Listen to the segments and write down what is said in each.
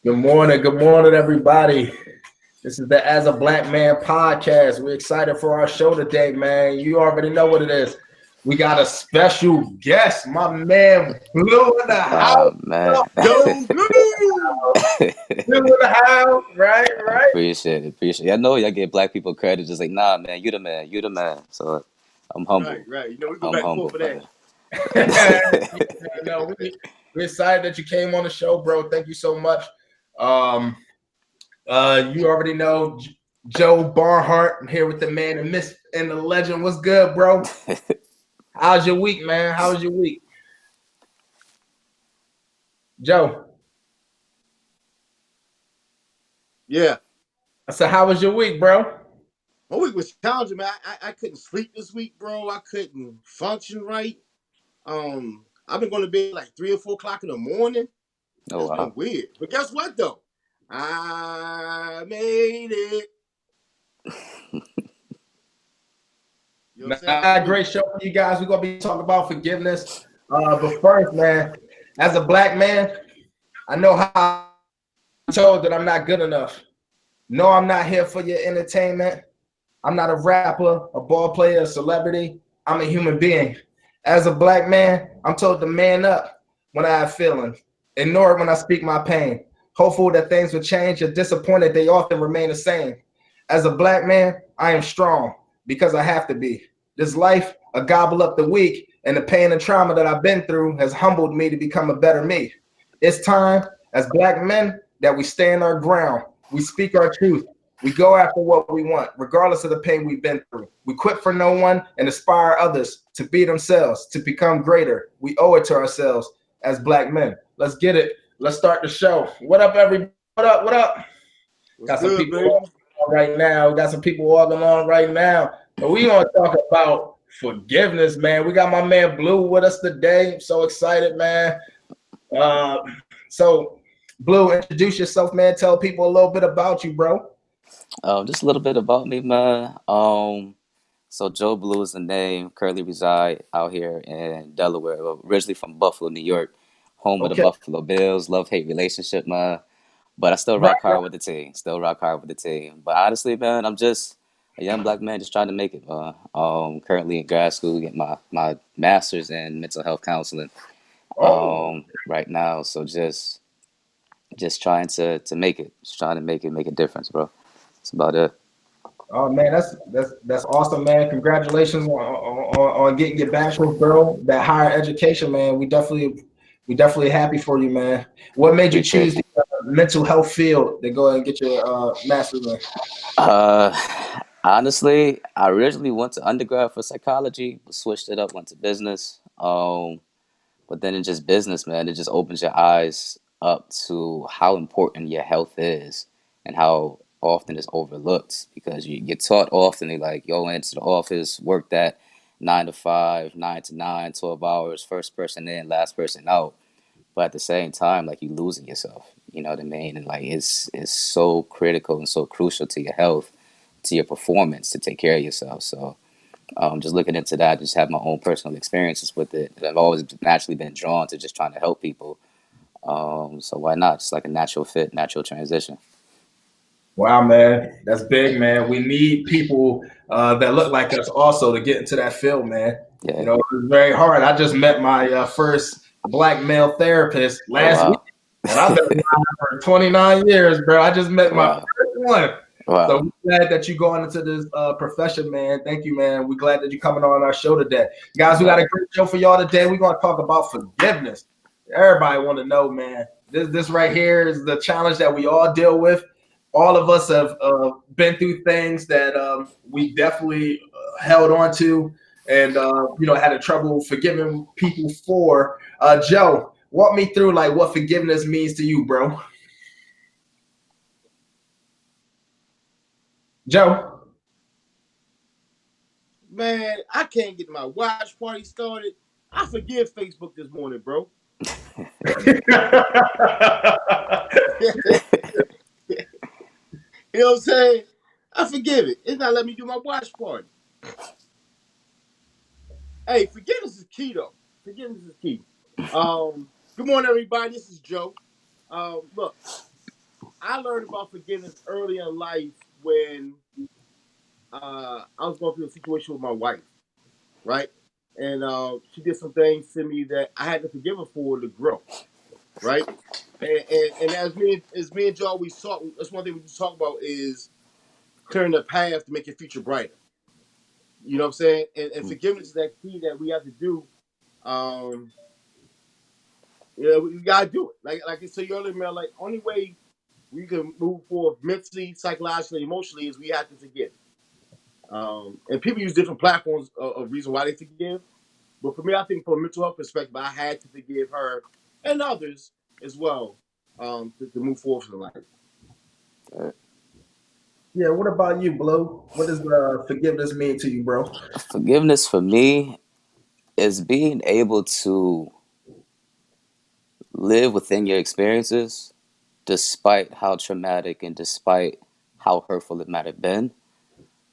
Good morning, everybody. This is the As a Black Man podcast. We're excited for our show today, man. You already know what it is. We got a special guest, my man Blue in the house. Oh man. Go blue! Blue in the house, right, right. Appreciate it. I know y'all give black people credit, just like, nah, man, you the man, you the man. So I'm Right, humble. right. You know, we go I'm back and forth humble, for that. man. No, we're excited that you came on the show, bro. Thank you so much. Um, you already know Joe Barnhardt. I'm here with the man and myth and the legend. What's good, bro? How's your week, man? How was your week? Joe, Yeah. I said, how was your week, bro? My week was challenging, man. I couldn't sleep this week, bro. I couldn't function right. I've been going to bed like 3 or 4 o'clock in the morning. Oh It's been wow. weird. But guess what though? I made it. You know what I'm saying? How about Great you? show for you guys. We're gonna be talking about forgiveness. But first, man, as a black man, I know how I'm told that I'm not good enough. No, I'm not here for your entertainment. I'm not a rapper, a ball player, a celebrity. I'm a human being. As a black man, I'm told to man up when I have feelings. Ignore it when I speak my pain. Hopeful that things will change. You're disappointed they often remain the same. As a black man, I am strong because I have to be. This life, a gobble up the weak, and the pain and trauma that I've been through has humbled me to become a better me. It's time, as black men, that we stand our ground. We speak our truth. We go after what we want, regardless of the pain we've been through. We quit for no one and inspire others to be themselves, to become greater. We owe it to ourselves as black men. Let's get it. Let's start the show. What up, everybody? What up? What up? What's Got some good, people baby? on right now. Got some people walking on right now. But we gonna talk about forgiveness, man. We got my man Blue with us today. I'm so excited, man. Uh, so Blue, introduce yourself, man. Tell people a little bit about you, bro. Just a little bit about me, man. So Joe Blue is the name. Currently reside out here in Delaware. Well, originally from Buffalo, New York, home of the Okay. Buffalo Bills. Love-hate relationship, man. But I still Right. rock hard with the team. Still rock hard with the team. But honestly, man, I'm just a young black man just trying to make it, man. Currently in grad school, getting my master's in mental health counseling. Oh, Right now. So just trying to make it. Just trying to make a difference, bro. That's about it. oh man, that's awesome, man. Congratulations on getting your bachelor's, bro. That higher education, man. We definitely happy for you, man. What made you choose Appreciate the you. mental health field to go and get your master's in? Uh, Honestly, I originally went to undergrad for psychology, but switched it up, went to business. But then in just business, man, it just opens your eyes up to how important your health is and how often it's overlooked because you get taught often, they like, yo, into the office, work that 9 to 5, 9 to 9, 12 hours, first person in, last person out. But at the same time, like you losing yourself, you know what I mean? And like it's so critical and so crucial to your health, to your performance, to take care of yourself. So just looking into that, just have my own personal experiences with it. And I've always naturally been drawn to just trying to help people. So why not? Just like a natural fit, natural transition. Wow, man, that's big, man. We need people that look like us also to get into that field, man. You Yeah. know, it's very hard. I just met my first black male therapist Oh last week, wow. and I've been around for 29 years, bro. I just met my Wow. first one. So Wow. we're glad that you're going into this profession, man. Thank you, man. We're glad that you're coming on our show today. Guys, No we got a doubt. great show for y'all today. We're going to talk about forgiveness. Everybody want to know, man. This right here is the challenge that we all deal with. All of us have been through things that we definitely held on to and had a trouble forgiving people for. Joe, walk me through like what forgiveness means to you, bro. Joe. Man, I can't get my watch party started. I forgive Facebook this morning, bro. You know what I'm saying? I forgive it. It's not letting me do my watch party. Hey, forgiveness is key though. Forgiveness is key. Good morning, everybody. This is Joe. Look. I learned about forgiveness early in life when I was going through a situation with my wife, right? And she did some things to me that I had to forgive her for to grow, right? And as me and Joe always talk, that's one thing we just talk about is clearing the path to make your future brighter. You know what I'm saying? And forgiveness is that key that we have to do. Um, we gotta do it. Like I said earlier, man. Like only way we can move forward mentally, psychologically, emotionally is we have to forgive. And people use different platforms of reason why they forgive. But for me, I think from a mental health perspective, I had to forgive her and others as well to move forward in life. Right. Yeah, what about you, Blue? What does forgiveness mean to you, bro? Forgiveness for me is being able to live within your experiences despite how traumatic and despite how hurtful it might have been,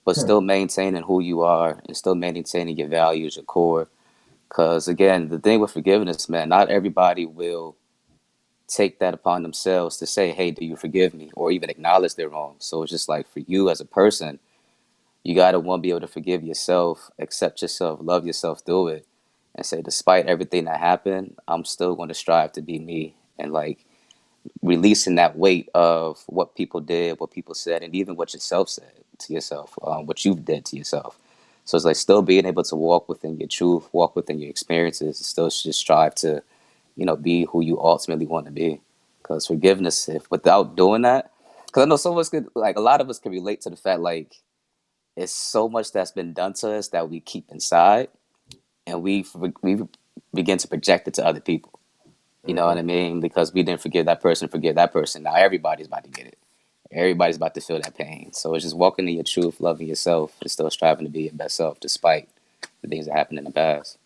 but Hmm. still maintaining who you are and still maintaining your values, your core. Because again, the thing with forgiveness, man, not everybody will take that upon themselves to say, hey, do you forgive me? Or even acknowledge they're wrong. So it's just like for you as a person, you got to one, be able to forgive yourself, accept yourself, love yourself through it, and say, despite everything that happened, I'm still going to strive to be me. And like releasing that weight of what people did, what people said, and even what yourself said to yourself, what you did to yourself. So it's like still being able to walk within your truth, walk within your experiences, and still just strive to, be who you ultimately want to be. Because forgiveness, if without doing that, because I know some of us could, like a lot of us can relate to the fact like it's so much that's been done to us that we keep inside, and we begin to project it to other people. You know what I Mhm. mean? Because we didn't forgive that person, forgive that person. Now everybody's about to get it. Everybody's about to feel that pain. So it's just walking in your truth, loving yourself, and still striving to be your best self despite the things that happened in the past.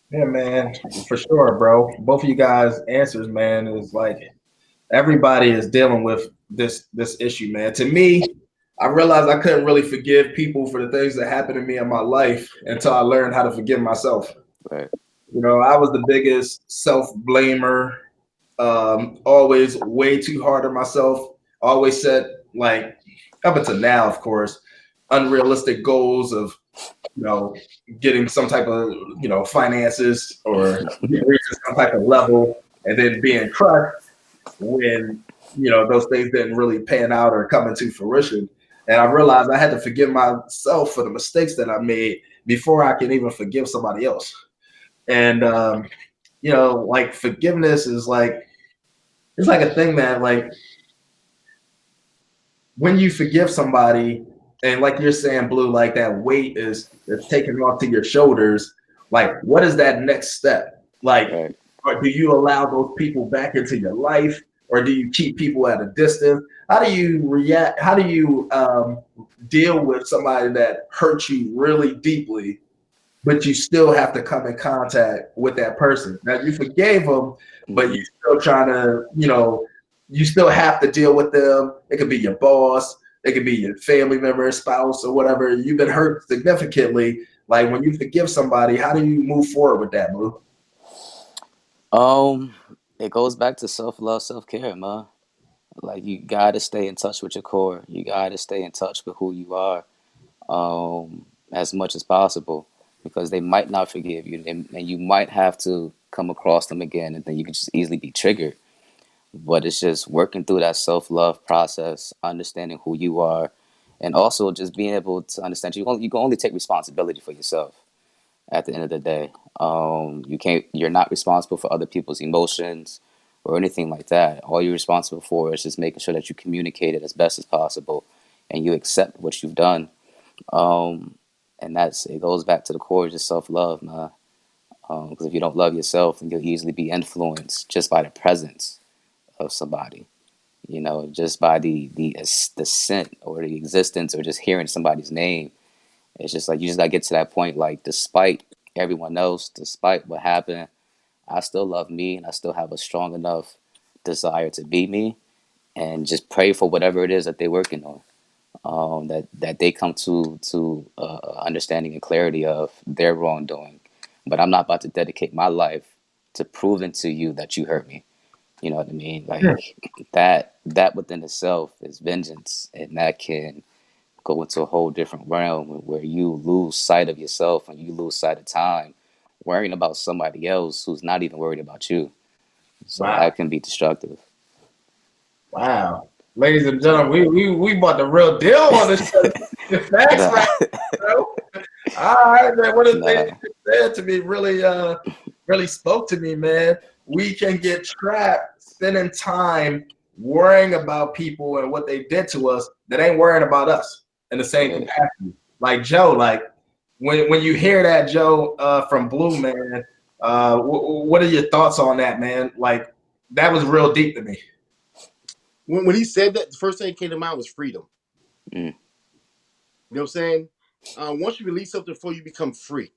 Yeah, man, for sure, bro. Both of you guys' answers, man, is like everybody is dealing with this issue, man. To me, I realized I couldn't really forgive people for the things that happened to me in my life until I learned how to forgive myself. Right, I was the biggest self blamer, always way too hard on myself. Always set like up until now, of course, unrealistic goals of you know getting some type of finances or reaching some type of level, and then being crushed when those things didn't really pan out or come into fruition. And I realized I had to forgive myself for the mistakes that I made before I can even forgive somebody else. And like forgiveness is like it's like a thing that like when you forgive somebody and like you're saying, Blue, like that weight is taken off to your shoulders. Like, what is that next step? Like, right. or do you allow those people back into your life, or do you keep people at a distance? How do you react? How do you deal with somebody that hurts you really deeply, but you still have to come in contact with that person? Now you forgave them, but Hmm. you're still trying to, you still have to deal with them. It could be your boss, it could be your family member, spouse, or whatever. You've been hurt significantly. Like when you forgive somebody, how do you move forward with that, Blue? Um, it goes back to self love, self care, man. Like you gotta stay in touch with your core. You gotta stay in touch with who you are, as much as possible, because they might not forgive you, and you might have to come across them again, and then you could just easily be triggered. But it's just working through that self love process, understanding who you are, and also just being able to understand you can only take responsibility for yourself at the end of the day. You're not responsible for other people's emotions or anything like that. All you're responsible for is just making sure that you communicate it as best as possible and you accept what you've done. Um, and it goes back to the core of just self love, man. Because if you don't love yourself, then you'll easily be influenced just by the presence of somebody. Just by the scent or the existence or just hearing somebody's name. It's just like you just gotta get to that point. Like, despite everyone else, despite what happened, I still love me and I still have a strong enough desire to be me, and just pray for whatever it is that they're working on. That they come to understanding and clarity of their wrongdoing. But I'm not about to dedicate my life to proving to you that you hurt me. You know what I mean? Hmm. Like that within itself is vengeance, and that can go into a whole different realm where you lose sight of yourself and you lose sight of time, worrying about somebody else who's not even worried about you. So Wow. that can be destructive. Wow. Ladies and gentlemen, we bought the real deal on this show. The facts Nah, right now. All right, man. One of the things nah, you said to me really spoke to me, man. We can get trapped spending time worrying about people and what they did to us that ain't worrying about us in the same yeah. capacity. Like Joe, like when you hear that, Joe, from Blue, man, what are your thoughts on that, man? Like that was real deep to me. When he said that, the first thing that came to mind was freedom. Mm, You know what I'm saying? Once you release something before you become free,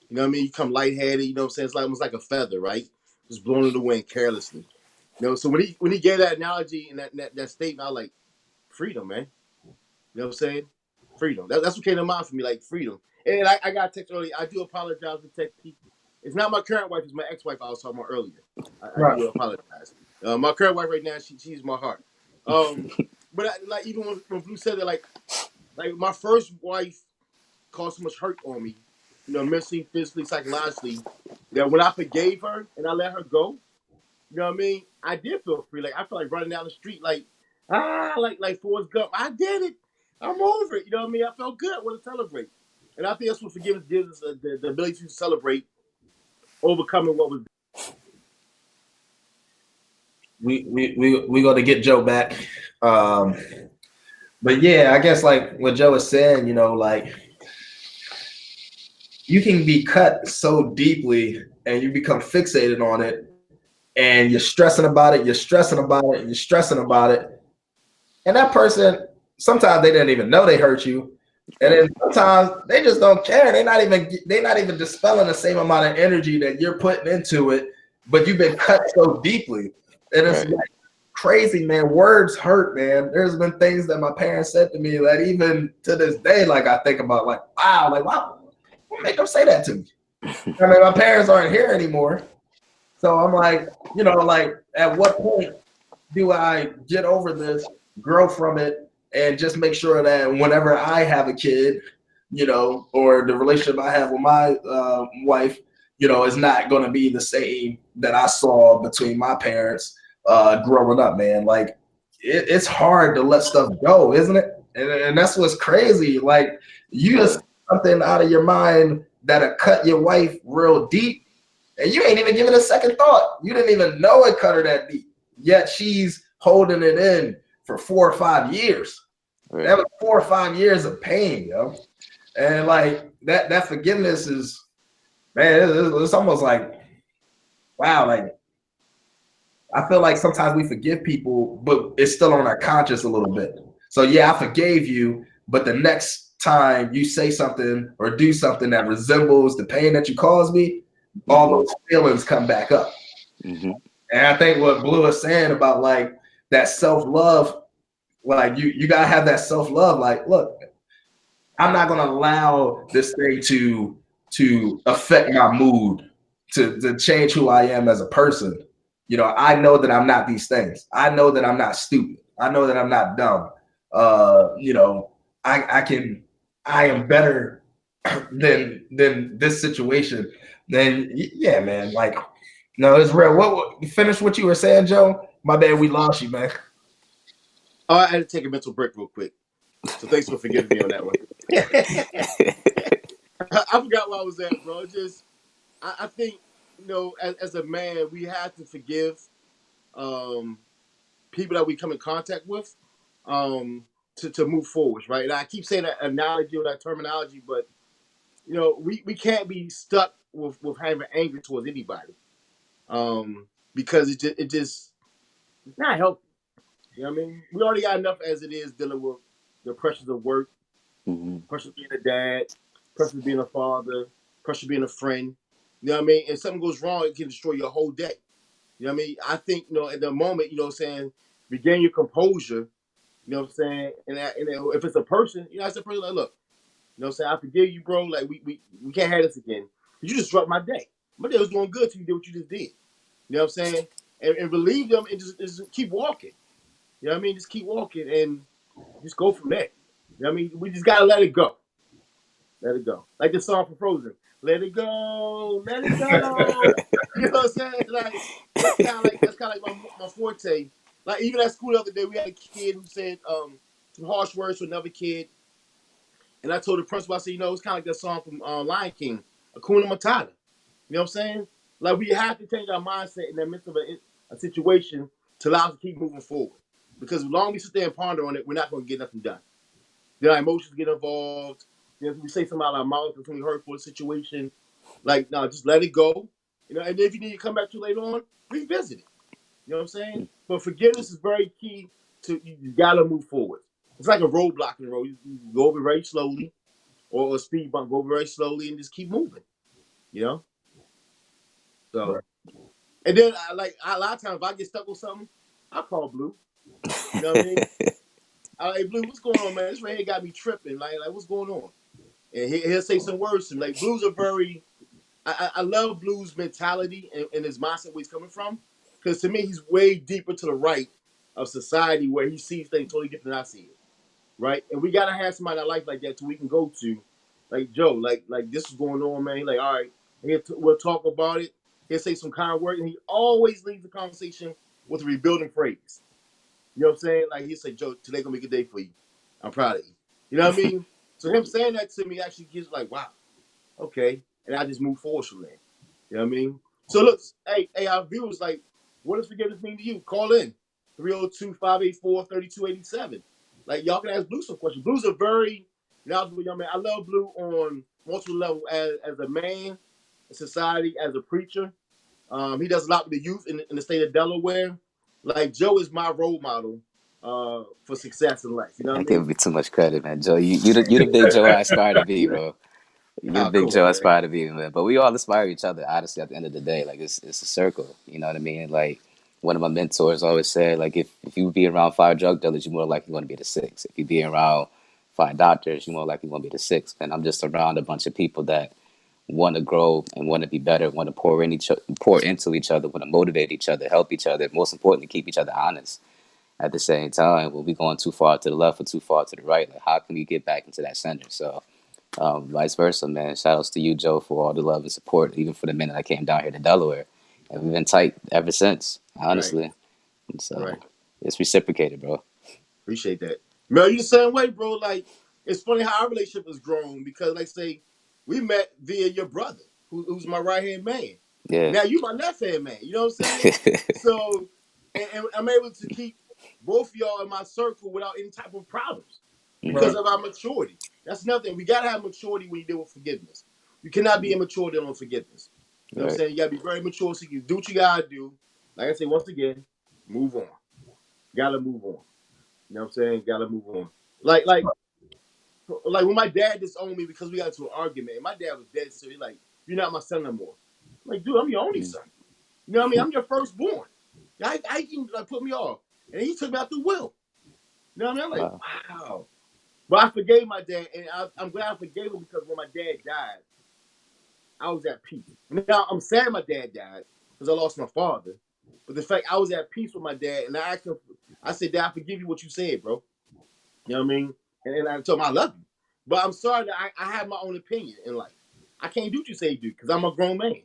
you know what I mean? You become lightheaded, you know what I'm saying? It's like almost like a feather, right? Just blown in the wind carelessly. You know, so when he gave that analogy and that statement, I was like, freedom, man. You know what I'm saying? Freedom. That's what came to mind for me, like freedom. And I got a text earlier. I do apologize for texting. It's not my current wife, it's my ex-wife I was talking about earlier. I Right. do apologize. My current wife right now, she's my heart. But like even when Blue said that, like my first wife caused so much hurt on me, you know, mentally, physically, psychologically, that when I forgave her and I let her go, you know what I mean? I did feel free. Like I felt like running down the street, like Forrest Gump. I did it. I'm over it. You know what I mean? I felt good. I want to celebrate, and I think that's what forgiveness gives us the ability to celebrate overcoming what was. We going to get Joe back. Um, but yeah, I guess like what Joe is saying, you know, like you can be cut so deeply and you become fixated on it and you're stressing about it, you're stressing about it, you're stressing about it. And that person, sometimes they didn't even know they hurt you. And right, then sometimes they just don't care. They're not even dispelling the same amount of energy that you're putting into it, but you've been cut so deeply. And it's right. like crazy, man. Words hurt, man. There's been things that my parents said to me that even to this day, like I think about, like wow, what made them say that to me? I mean, my parents aren't here anymore. So I'm like, like at what point do I get over this, grow from it, and just make sure that whenever I have a kid, or the relationship I have with my wife, is not going to be the same that I saw between my parents growing up, man. Like, it's hard to let stuff go, isn't it? And that's what's crazy. Like, you just Yeah, something out of your mind that'll cut your wife real deep, and you ain't even giving it a second thought. You didn't even know it cut her that deep. Yet she's holding it in for 4 or 5 years. That right. was 4 or 5 years of pain, yo. And like that forgiveness is, man, it's almost like, wow, like I feel like sometimes we forgive people, but it's still on our conscience a little bit. So yeah, I forgave you, but the next time you say something or do something that resembles the pain that you caused me, all Mm-hmm, those feelings come back up. mm-hmm, And I think what Blue is saying about like that self-love, like you gotta have that self-love. Like, look, I'm not gonna allow this thing to affect my mood, to change who I am as a person. I know that I'm not these things. I know that I'm not stupid. I know that I'm not dumb. I can I am better than this situation. Then yeah, man. Like, no, it's real. What finish what you were saying, Joe? My bad, we lost you, man. Oh, I had to take a mental break real quick. So thanks for forgiving me on that one. I forgot where I was at, bro. Just I think as a man, we have to forgive um, people that we come in contact with to move forward, right? And I keep saying that analogy or that terminology, but we can't be stuck with having anger towards anybody because it just it's not healthy. You know what I mean? We already got enough as it is dealing with the pressures of work, mm-hmm. pressure of being a dad, pressure of being a father, pressure of being a friend. You know what I mean? If something goes wrong, it can destroy your whole day. You know what I mean? I think, at the moment, what I'm saying, regain your composure, you know what I'm saying? And if it's a person, I said, person, like, look, what I'm saying? I forgive you, bro. Like, we can't have this again. You just dropped my day. My day was going good till you did what you just did. You know what I'm saying? and relieve them and just keep walking. You know what I mean? Just keep walking and just go from there. You know what I mean? We just gotta let it go. Let it go. Like the song from Frozen. Let it go, let it go. You know what I'm saying? Like that's kind of like my forte. Like even at school the other day, we had a kid who said some harsh words to another kid, and I told the principal, I said, it's kind of like that song from Lion King, Akuna Matata. You know what I'm saying? Like we have to change our mindset in the midst of a situation to allow us to keep moving forward. Because as long as we sit there and ponder on it, we're not going to get nothing done. Then our emotions get involved. If we say something out of our mouth that's going to be hurtful a situation, like no, just let it go. And if you need to come back to later on, revisit it. You know what I'm saying? But forgiveness is very key to you gotta move forward. It's like a roadblock in the road. You go over very slowly, or a speed bump, go over very slowly and just keep moving. You know? So and then a lot of times if I get stuck with something, I call Blue. You know what I mean? Hey Blue, what's going on, man? This right here got me tripping. Like what's going on? And he'll say some words to me. Like Blues are very I love Blues mentality and his mindset where he's coming from. Because to me, he's way deeper to the right of society where he sees things totally different than I see it. Right? And we gotta have somebody in our life like that so we can go to. Like Joe, like this is going on, man. Like, all right, we'll talk about it. He'll say some kind words, and he always leaves the conversation with a rebuilding phrase. You know what I'm saying? Like he'll say, Joe, today gonna be a good day for you. I'm proud of you. You know what I mean? So him saying that to me actually gives like, wow, okay. And I just move forward from there. You know what I mean? So look, hey, our viewers, like, what does forgiveness mean to you? Call in 302-584-3287. Like y'all can ask Blue some questions. Blue's a very knowledgeable young man. I love Blue on multiple levels as a man, in society, as a preacher. He does a lot with the youth in the state of Delaware. Like Joe is my role model for success in life. You know I what I give mean? me too much credit, man. Joe, you the big Joe I aspire to be, bro. You're the Oh, big come Joe I on, man. aspire to be, man. But we all inspire each other, honestly, at the end of the day. Like it's a circle. You know what I mean? Like one of my mentors always said, like if you be around five drug dealers, you're more likely going to be the six. If you be around five doctors, you're more likely going to be the six. And I'm just around a bunch of people that want to grow and want to be better, want to pour into each other, want to motivate each other, help each other. Most importantly, keep each other honest. At the same time, when we going too far to the left or too far to the right, like how can we get back into that center? So vice versa, man. Shout outs to you, Joe, for all the love and support, even for the minute I came down here to Delaware. And we've been tight ever since, Right, honestly. And so right. it's reciprocated, bro. Appreciate that. Mel, you the same way, bro. Like, it's funny how our relationship has grown because, like, say, we met via your brother, who's my right hand man. Yeah. Now you my left hand man. You know what I'm saying? So, and I'm able to keep both y'all in my circle without any type of problems because Right. of our maturity. That's another thing. We gotta have maturity when you deal with forgiveness. You cannot be immature dealing with forgiveness. You know what I'm Right. saying? You gotta be very mature so you do what you gotta do. Like I say, once again, move on. Gotta move on. You know what I'm saying? Gotta move on. Like, like, like when my dad disowned me because we got into an argument, and my dad was dead serious. Like, you're not my son no more. I'm like, dude, I'm your only son. You know what I mean? I'm your firstborn. I can like put me off, and he took me out the will. You know what I mean? I'm like, Wow. wow. But I forgave my dad, and I'm glad I forgave him because when my dad died, I was at peace. Now I'm sad my dad died because I lost my father. But the fact I was at peace with my dad, and I asked him, I said, Dad, I forgive you what you said, bro. You know what I mean? And I told him I love you. But I'm sorry that I have my own opinion in life. I can't do what you say you do because I'm a grown man. You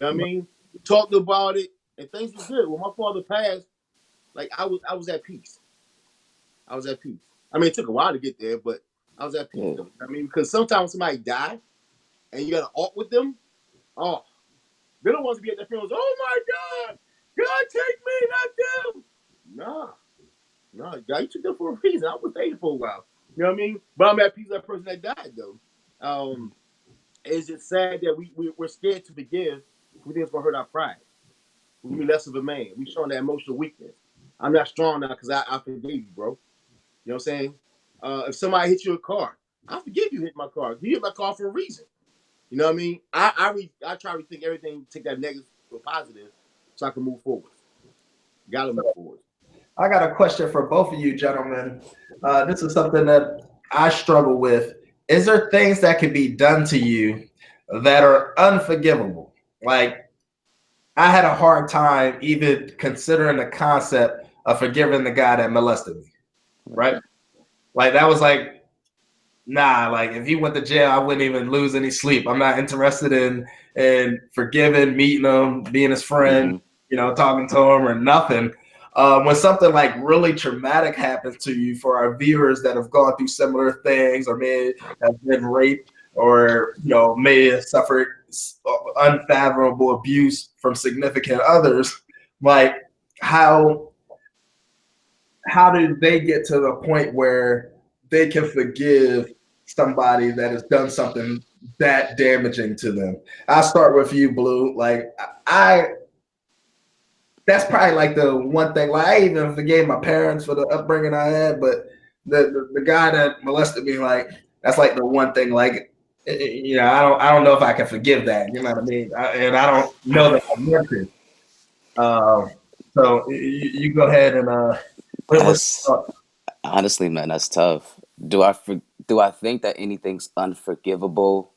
know what I mean? We talked about it and things was good. When my father passed, like I was at peace. I was at peace. I mean, it took a while to get there, but I was at peace Yeah. though. I mean, because sometimes somebody die and you gotta talk with them. Oh, they don't want to be at their funerals. Oh my God, God take me, not them. Nah. No, God, you took them for a reason. I was dating for a while. You know what I mean? But I'm at peace with that person that died, though. It's just sad that we're scared to forgive. We think it's going to hurt our pride. We're going to be less of a man. We're showing that emotional weakness. I'm not strong now because I forgave you, bro. You know what I'm saying? If somebody hits you a car, I forgive you hit my car. You hit my car for a reason. You know what I mean? I try to rethink everything, take that negative to a positive so I can move forward. Got to move forward. I got a question for both of you gentlemen. This is something that I struggle with. Is there things that can be done to you that are unforgivable? Like I had a hard time even considering the concept of forgiving the guy that molested me. Right? Like that was like, nah, like if he went to jail, I wouldn't even lose any sleep. I'm not interested in forgiving, meeting him, being his friend, Mm-hmm. talking to him or nothing. When something like really traumatic happens to you, for our viewers that have gone through similar things or may have been raped or may have suffered unfathomable abuse from significant others, like how how did they get to the point where they can forgive somebody that has done something that damaging to them? I'll start with you, Blue. Like I that's probably like the one thing. Like I even forgave my parents for the upbringing I had, but the guy that molested me, like that's like the one thing. Like I don't know if I can forgive that. You know what I mean? And I don't know that I want to. So you go ahead and what That's honestly, man, that's tough. Do I think that anything's unforgivable?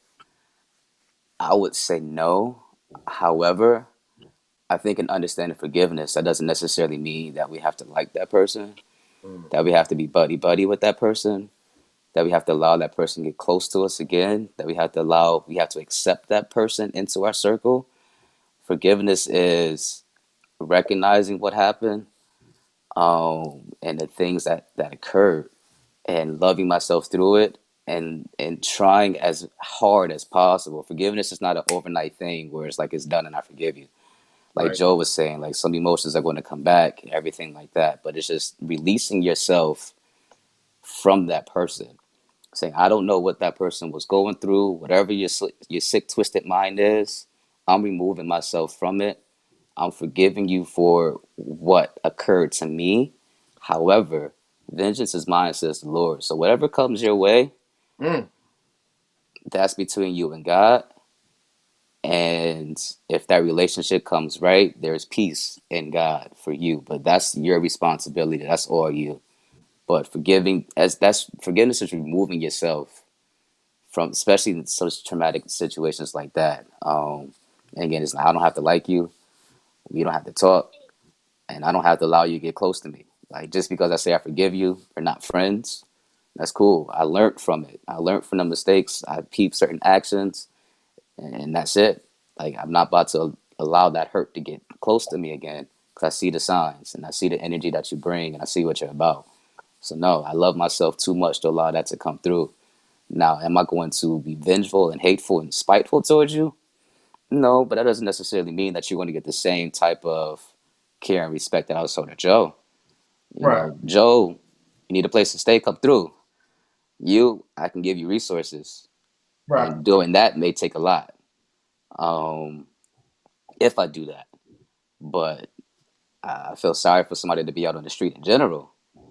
I would say no. However, I think in understanding forgiveness, that doesn't necessarily mean that we have to like that person, Mm. that we have to be buddy buddy with that person, that we have to allow that person to get close to us again, that we have to accept that person into our circle. Forgiveness is recognizing what happened, and the things that occurred, and loving myself through it, and trying as hard as possible. Forgiveness is not an overnight thing where it's like it's done and I forgive you. Like Right. Joe was saying, like some emotions are going to come back, everything like that. But it's just releasing yourself from that person, saying, I don't know what that person was going through, whatever your sick, twisted mind is. I'm removing myself from it. I'm forgiving you for what occurred to me. However, vengeance is mine, says the Lord. So whatever comes your way, Mm, that's between you and God. And if that relationship comes right, there's peace in God for you. But that's your responsibility. That's all you. But forgiveness is removing yourself from, especially in such traumatic situations like that. And again, it's not, I don't have to like you. We don't have to talk, and I don't have to allow you to get close to me. Like just because I say I forgive you, we're not friends. That's cool. I learned from it. I learned from the mistakes. I peeped certain actions, and that's it. Like I'm not about to allow that hurt to get close to me again because I see the signs and I see the energy that you bring and I see what you're about. So no, I love myself too much to allow that to come through. Now, am I going to be vengeful and hateful and spiteful towards you? No, but that doesn't necessarily mean that you're going to get the same type of care and respect that I was showing to Joe. right, Joe, you need a place to stay, come through. I can give you resources, right, and doing that may take a lot. Um, if I do that, but I feel sorry for somebody to be out on the street in general.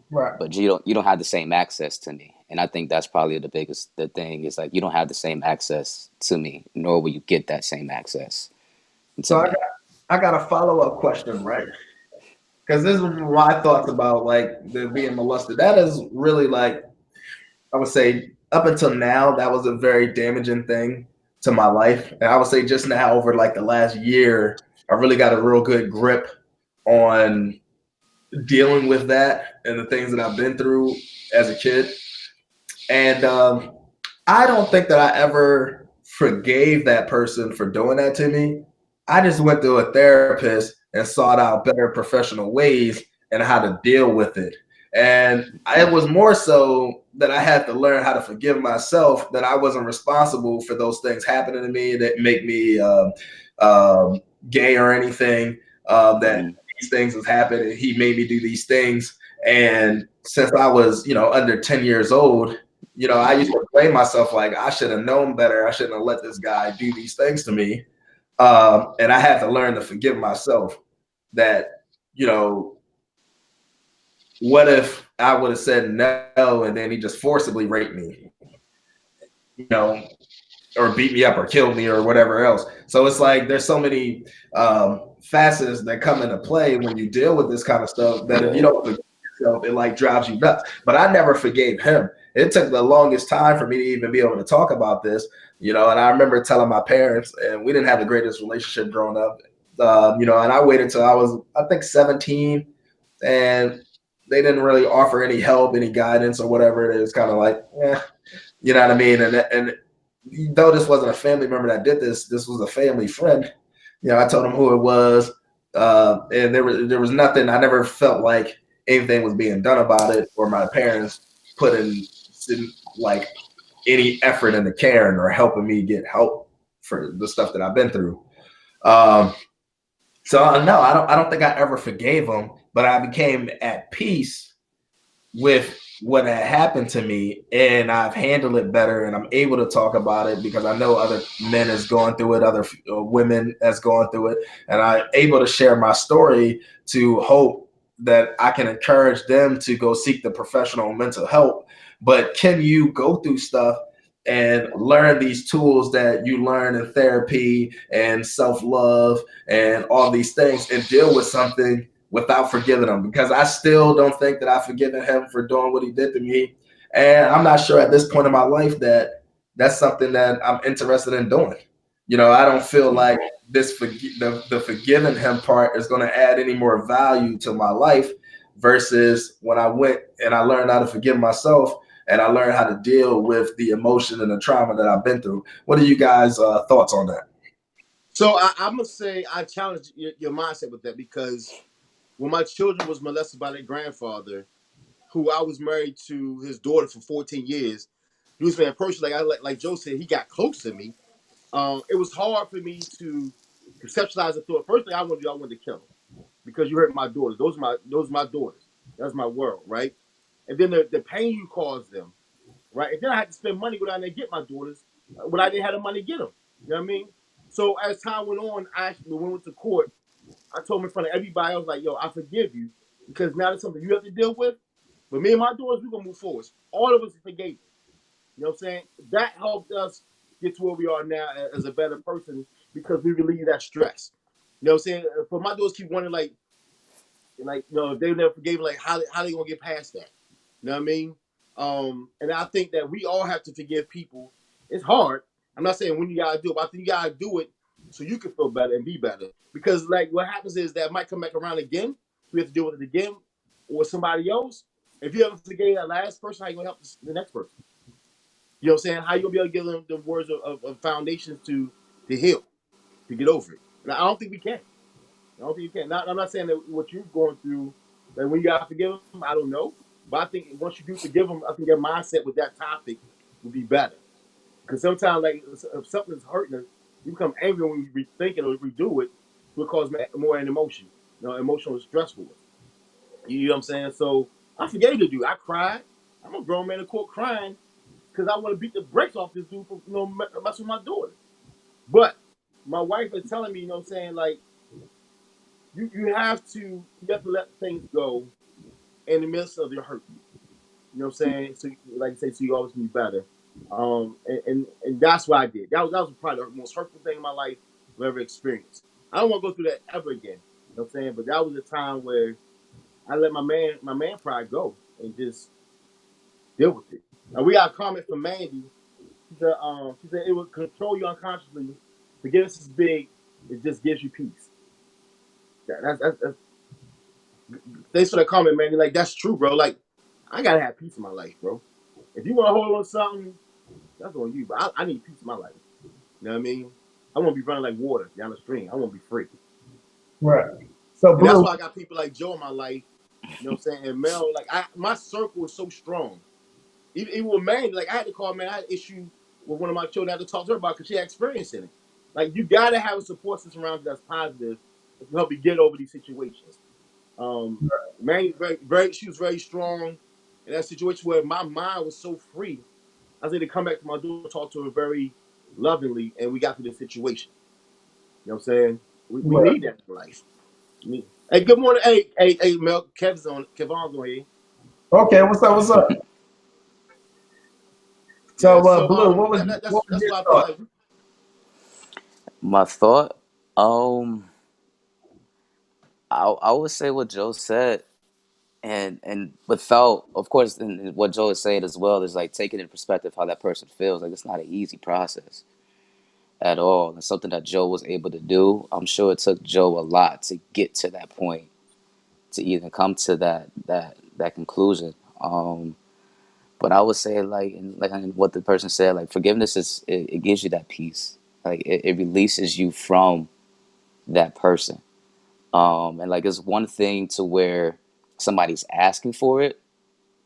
right. But you don't have the same access to me, and I think that's probably the thing is like you don't have the same access to me, nor will you get that same access to So me. I got a follow up question, right? Because this is my thoughts about like the being molested. That is really like I would say up until now that was a very damaging thing to my life, and I would say just now over like the last year, I really got a real good grip on dealing with that and the things that I've been through as a kid. And I don't think that I ever forgave that person for doing that to me. I just went to a therapist and sought out better professional ways and how to deal with it. And it was more so that I had to learn how to forgive myself, that I wasn't responsible for those things happening to me that make me gay or anything, that Hmm. these things has happened and he made me do these things. And since I was, under 10 years old, I used to blame myself like I should have known better. I shouldn't have let this guy do these things to me. And I had to learn to forgive myself that, you know, what if I would have said no and then he just forcibly raped me, you know, or beat me up or killed me or whatever else. So it's like there's so many facets that come into play when you deal with this kind of stuff that if you Right. don't forgive yourself, it like drives you nuts. But I never forgave him. It took the longest time for me to even be able to talk about this, and I remember telling my parents, and we didn't have the greatest relationship growing up. And I waited till I was, I think, 17, and they didn't really offer any help, any guidance, or whatever. It is kind of like, you know what I mean? And though this wasn't a family member that did this, this was a family friend. I told him who it was, and there was nothing. I never felt like anything was being done about it, or my parents put in like any effort into caring or helping me get help for the stuff that I've been through. Um, so no, I don't think I ever forgave him, but I became at peace with what had happened to me, and I've handled it better, and I'm able to talk about it because I know other men is going through it, other women that's going through it, and I'm able to share my story to hope that I can encourage them to go seek the professional mental help. But can you go through stuff and learn these tools that you learn in therapy and self-love and all these things and deal with something without forgiving him? Because I still don't think that I've forgiven him for doing what he did to me. And I'm not sure at this point in my life that that's something that I'm interested in doing. I don't feel like the forgiving him part is going to add any more value to my life versus when I went and I learned how to forgive myself and I learned how to deal with the emotion and the trauma that I've been through. What are you guys' thoughts on that? So I'm gonna say I challenge your mindset with that because when my children was molested by their grandfather, who I was married to his daughter for 14 years, he was man person like Joe said, he got close to me. It was hard for me to conceptualize the thought. First thing I wanted to kill him because you hurt my daughters. Those are my daughters. That's my world, right? And then the pain you caused them, right? And then I had to spend money go down there and get my daughters when I didn't have the money to get them. You know what I mean? So as time went on, I actually when we went to court, I told him in front of everybody, I was like, yo, I forgive you because now it's something you have to deal with. But me and my daughters, we're gonna move forward. All of us forgave. You know what I'm saying? That helped us get to where we are now as a better person because we relieve that stress. You know what I'm saying? For my daughters keep wondering if they never forgave, like how they gonna get past that? You know what I mean? And I think that we all have to forgive people. It's hard. I'm not saying when you gotta do it, but I think you gotta do it so you can feel better and be better. Because like what happens is that might come back around again. So we have to deal with it again or with somebody else. If you ever forgave that last person, how you gonna help the next person? You know what I'm saying? How you gonna be able to give them the words of foundations to heal, to get over it? And I don't think we can. I don't think you can. I'm not saying that what you're going through, that when you gotta forgive them, I don't know. But I think once you do forgive them, I think your mindset with that topic would be better. Because sometimes, like, if something's hurting us, we become angry when we rethink it or redo it, will cause more an emotion. Emotional stress for us. You know what I'm saying? So I forgave the dude. I cried. I'm a grown man in court crying because I want to beat the brakes off this dude for messing with my daughter. But my wife is telling me, you know what I'm saying, like you have to let things go in the midst of your hurt. You know what I'm saying? So like I say, so you always be better. And that's what I did. That was probably the most hurtful thing in my life I've ever experienced. I don't want to go through that ever again. You know what I'm saying? But that was a time where I let my man pride go and just deal with it. Now we got a comment from Mandy. She said it will control you unconsciously. Forgiveness is big. It just gives you peace. That's thanks for the comment, man. Like that's true, bro. Like I gotta have peace in my life, bro. If you want to hold on to something, that's on you. But I need peace in my life. You know what I mean? I want to be running like water down the stream. I want to be free, Right. So, and that's Blue. why I got people like Joe in my life. You know what I'm saying? And Mel, like my circle is so strong. Even with man, like I had to call man. I had an issue with one of my children. I had to talk to her about because she had experience in it. Like you gotta have a support system around you that's positive to help you get over these situations. Man, she was very strong in that situation where my mind was so free. I was able to come back to my daughter, talk to her very lovingly, and we got through the situation. You know what I'm saying? We Right. need that in life. Hey, good morning. Hey, Mel, Kevon's on here. Okay. What's up? What's up? Yeah, So, so Blue, what was that, that, that's what was that's your what I think. thought? Like, My thought, I would say what Joe said, and without, of course, and what Joe is saying as well is like taking in perspective how that person feels. Like it's not an easy process. at all. And something that Joe was able to do. I'm sure it took Joe a lot to get to that point, to even come to that conclusion. But I would say like what the person said, like forgiveness it gives you that peace. Like it releases you from that person. And like it's one thing to where somebody's asking for it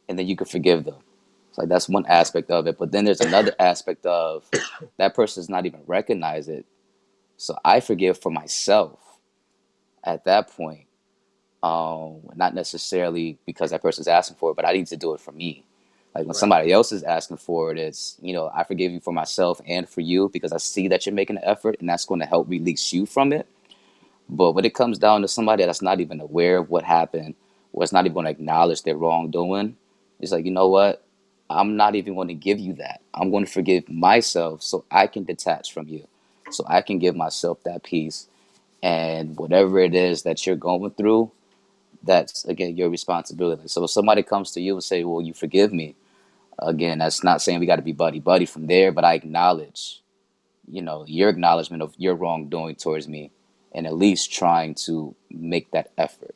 and then you can forgive them. It's like that's one aspect of it. But then there's another aspect of that person does not even recognize it. So I forgive for myself at that point. Not necessarily because that person's asking for it, but I need to do it for me. Like when Right. somebody else is asking for it, it's, I forgive you for myself and for you because I see that you're making an effort and that's going to help release you from it. But when it comes down to somebody that's not even aware of what happened, or it's not even going to acknowledge their wrongdoing, it's like, you know what? I'm not even going to give you that. I'm going to forgive myself so I can detach from you, so I can give myself that peace. And whatever it is that you're going through, that's again your responsibility. So if somebody comes to you and say, "Well, you forgive me," again, that's not saying we got to be buddy buddy from there, but I acknowledge, your acknowledgement of your wrongdoing towards me, and at least trying to make that effort.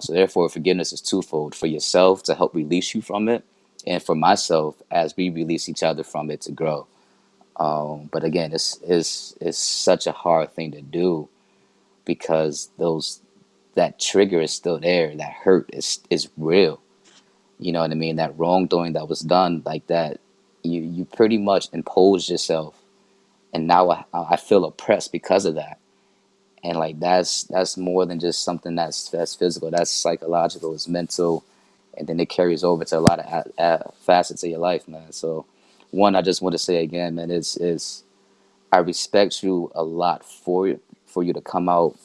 So therefore, forgiveness is twofold: for yourself to help release you from it, and for myself as we release each other from it to grow. But again, it's such a hard thing to do because those that trigger is still there. That hurt is real. You know what I mean? That wrongdoing that was done like that, you pretty much imposed yourself, and now I feel oppressed because of that. And like that's more than just something that's physical. That's psychological. It's mental, and then it carries over to a lot of facets of your life, man. So, one, I just want to say again, man, is I respect you a lot for you to come out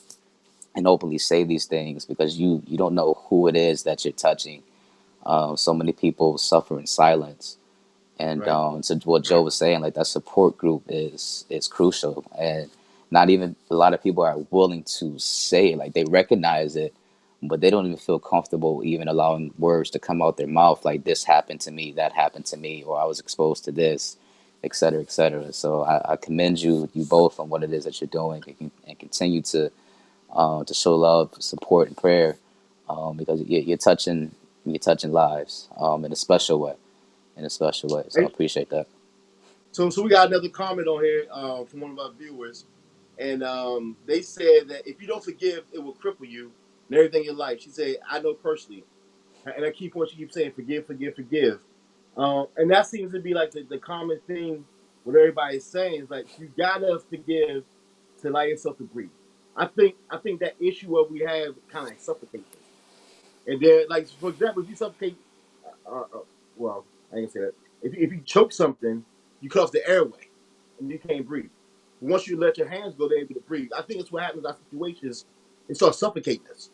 and openly say these things because you don't know who it is that you're touching. So many people suffer in silence, and Right. to what Joe was saying, like that support group is crucial, and not even a lot of people are willing to say it. Like they recognize it, but they don't even feel comfortable even allowing words to come out their mouth. Like this happened to me, that happened to me, or I was exposed to this, et cetera, et cetera. So I commend you both on what it is that you're doing, and continue to show love, support, and prayer, because you're touching lives in a special way, in a special way. So I Right. appreciate that. So we got another comment on here from one of our viewers, and they said that if you don't forgive, it will cripple you and everything in your life. She said, "I know personally," and that key point she keeps saying, "Forgive, forgive, forgive," and that seems to be like the common thing. What everybody's saying is like you gotta forgive to allow yourself to breathe. I think that issue of we have kind of like suffocates us. And then, like for example, if you suffocate, well, I ain't gonna say that. If you choke something, you cut off the airway, and you can't breathe. But once you let your hands go, they're able to breathe. I think that's what happens in our situations. It starts suffocating us.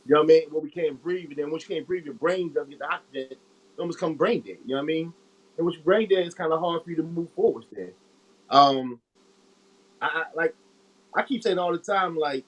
You know what I mean? Where we can't breathe, and then once you can't breathe, your brain doesn't get the oxygen. It almost become brain dead. You know what I mean? And once you're brain dead, it's kind of hard for you to move forward. There, um, like I keep saying all the time, like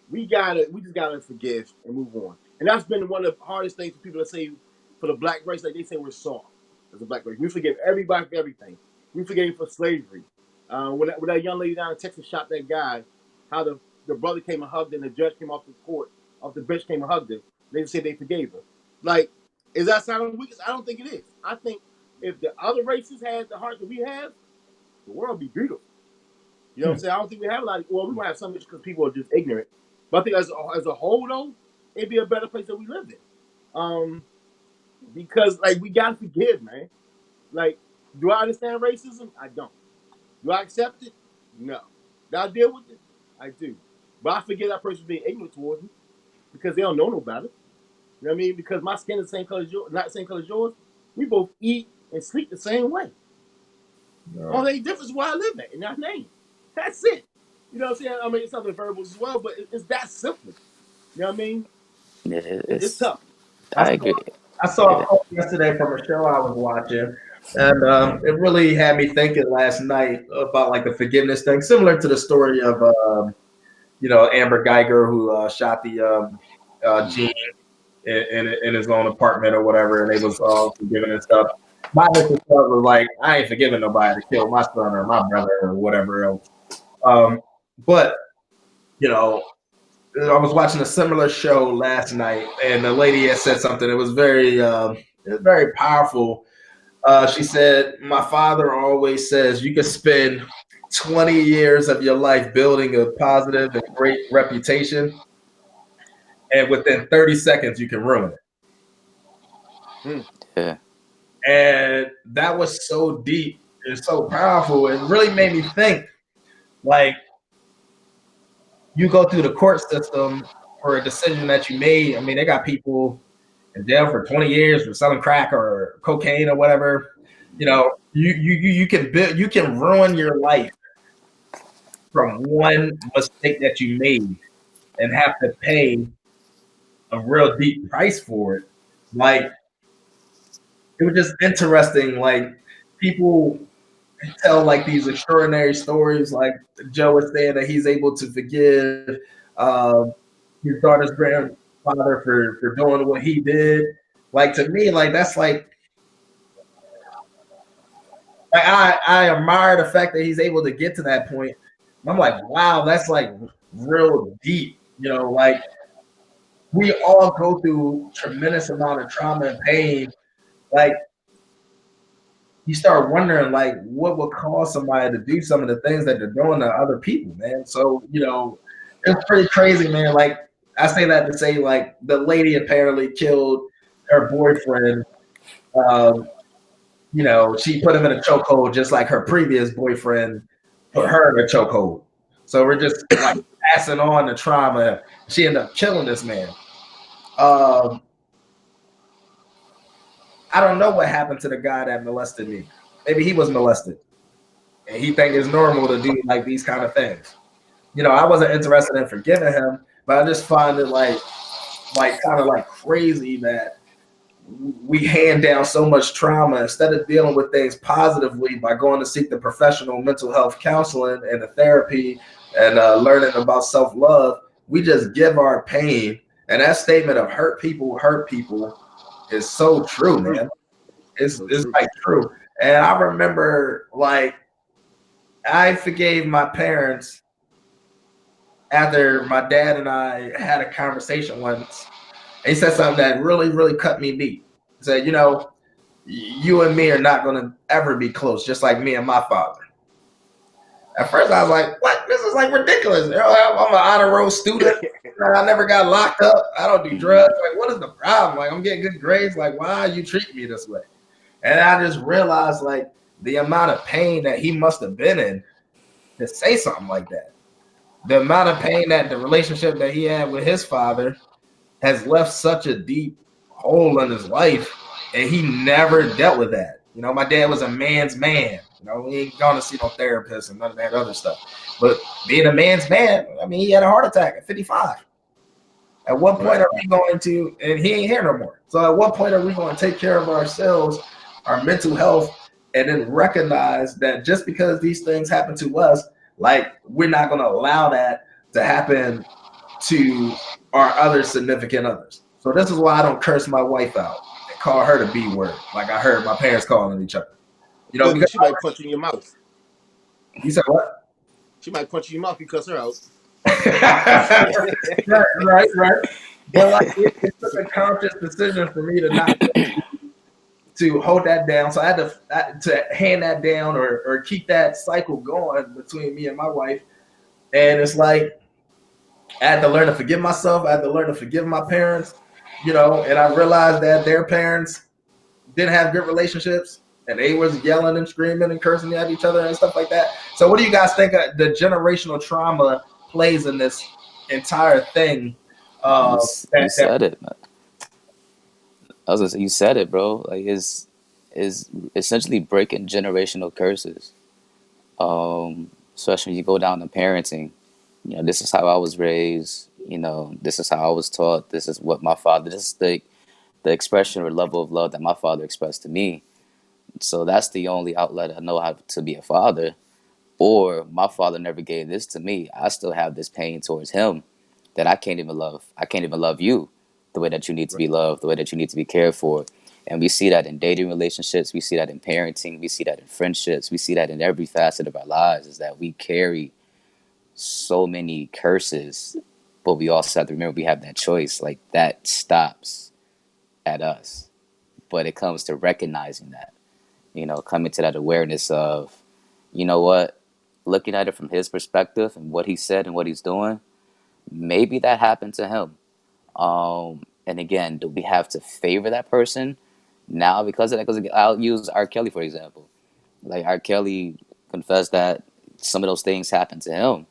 we just gotta forgive and move on. And that's been one of the hardest things for people to say for the black race. Like they say we're soft as a black race. We forgive everybody for everything. We forgave for slavery. When that young lady down in Texas shot that guy, how the brother came and hugged her and the judge came off the court, off the bench came and hugged her. They said they forgave her. Like, is that sounding weakness? I don't think it is. I think if the other races had the heart that we have, the world would be beautiful. You know what I'm saying? I don't think we have a lot. Well, we might have some issues because people are just ignorant. But I think as a whole, though, it'd be a better place that we live in. Because like we gotta forgive, man. Like, do I understand racism? I don't. Do I accept it? No. Do I deal with it? I do. But I forgive that person being ignorant towards me because they don't know no better. You know what I mean? Because my skin is the same color as yours, not the same color as yours. We both eat and sleep the same way. Only difference is where I live at, and that's name. That's it. You know what I'm saying? I mean, it's other variables as well, but it's that simple. You know what I mean? Yeah, It's tough. I I saw agree. I saw Yeah. a post yesterday from a show I was watching, and it really had me thinking last night about like the forgiveness thing, similar to the story of Amber Geiger who shot the Gene in his own apartment or whatever, and they was all forgiven and stuff. my initial thought was like, I ain't forgiving nobody to kill my son or my brother or whatever else. But you know, I was watching a similar show last night, and the lady had said something. It was very powerful. She said, "My father always says you can spend 20 years of your life building a positive and great reputation, and within 30 seconds you can ruin it." Hmm. Yeah. And that was so deep and so powerful. It really made me think, like, you go through the court system for a decision that you made. I mean, they got people in jail for 20 years for selling crack or cocaine or whatever. You can ruin your life from one mistake that you made and have to pay a real deep price for it. Like, it was just interesting. Like, people tell like these extraordinary stories. Like Joe was saying that he's able to forgive uh, his daughter's grandfather for doing what he did. Like, to me, like that's like I admire the fact that he's able to get to that point. And I'm like, wow, that's like real deep. Like, we all go through tremendous amount of trauma and pain. Like, you start wondering like what would cause somebody to do some of the things that they're doing to other people, man. So, it's pretty crazy, man. Like, I say that to say, like, the lady apparently killed her boyfriend. Um, she put him in a chokehold just like her previous boyfriend put her in a chokehold. So we're just like passing on the trauma. She ended up killing this man. Um, I don't know what happened to the guy that molested me. Maybe he was molested, and he think it's normal to do like these kind of things. I wasn't interested in forgiving him, but I just find it like kind of like crazy that we hand down so much trauma instead of dealing with things positively by going to seek the professional mental health counseling and the therapy and learning about self-love. We just give our pain, and that statement of hurt people is so true, man. It's True. like true. And I remember, like, I forgave my parents after my dad and I had a conversation once. He said something that really, really cut me deep. He said, you and me are not going to ever be close, just like me and my father. At first, I was like, what? This is like ridiculous. I'm an honor roll student. I never got locked up. I don't do drugs. Like, what is the problem? Like, I'm getting good grades. Like, why are you treating me this way? And I just realized, like, the amount of pain that he must have been in to say something like that. The amount of pain that the relationship that he had with his father has left such a deep hole in his life, and he never dealt with that. My dad was a man's man. We ain't going to see no therapist and none of that other stuff. But being a man's man, I mean, he had a heart attack at 55. At what point are we going to, and he ain't here no more. So at what point are we going to take care of ourselves, our mental health, and then recognize that just because these things happen to us, like, we're not going to allow that to happen to our other significant others. So this is why I don't curse my wife out and call her the B word, like I heard my parents calling each other. Well, Because she might punch you in your mouth. you said what? She might punch you in your mouth. You cuss her out. right. But like, it took a conscious decision for me to not to hold that down. So I had to hand that down or keep that cycle going between me and my wife. And it's like, I had to learn to forgive myself. I had to learn to forgive my parents, and I realized that their parents didn't have good relationships, and they was yelling and screaming and cursing at each other and stuff like that. So what do you guys think the generational trauma plays in this entire thing? You said it, man. I was gonna say you said it, bro. Like, is essentially breaking generational curses. Especially when you go down to parenting. This is how I was raised. This is how I was taught. This is what my father. This is the expression or level of love that my father expressed to me. So that's the only outlet I know how to be a father. Or my father never gave this to me. I still have this pain towards him that I can't even love. I can't even love you the way that you need to be loved, the way that you need to be cared for. And we see that in dating relationships, we see that in parenting, we see that in friendships, we see that in every facet of our lives, is that we carry so many curses, but we also have to remember we have that choice. Like that stops at us. But it comes to recognizing that, coming to that awareness of, you know what, looking at it from his perspective and what he said and what he's doing, maybe that happened to him. And again, do we have to favor that person now because of that? Because I'll use R. Kelly, for example. Like R. Kelly confessed that some of those things happened to him.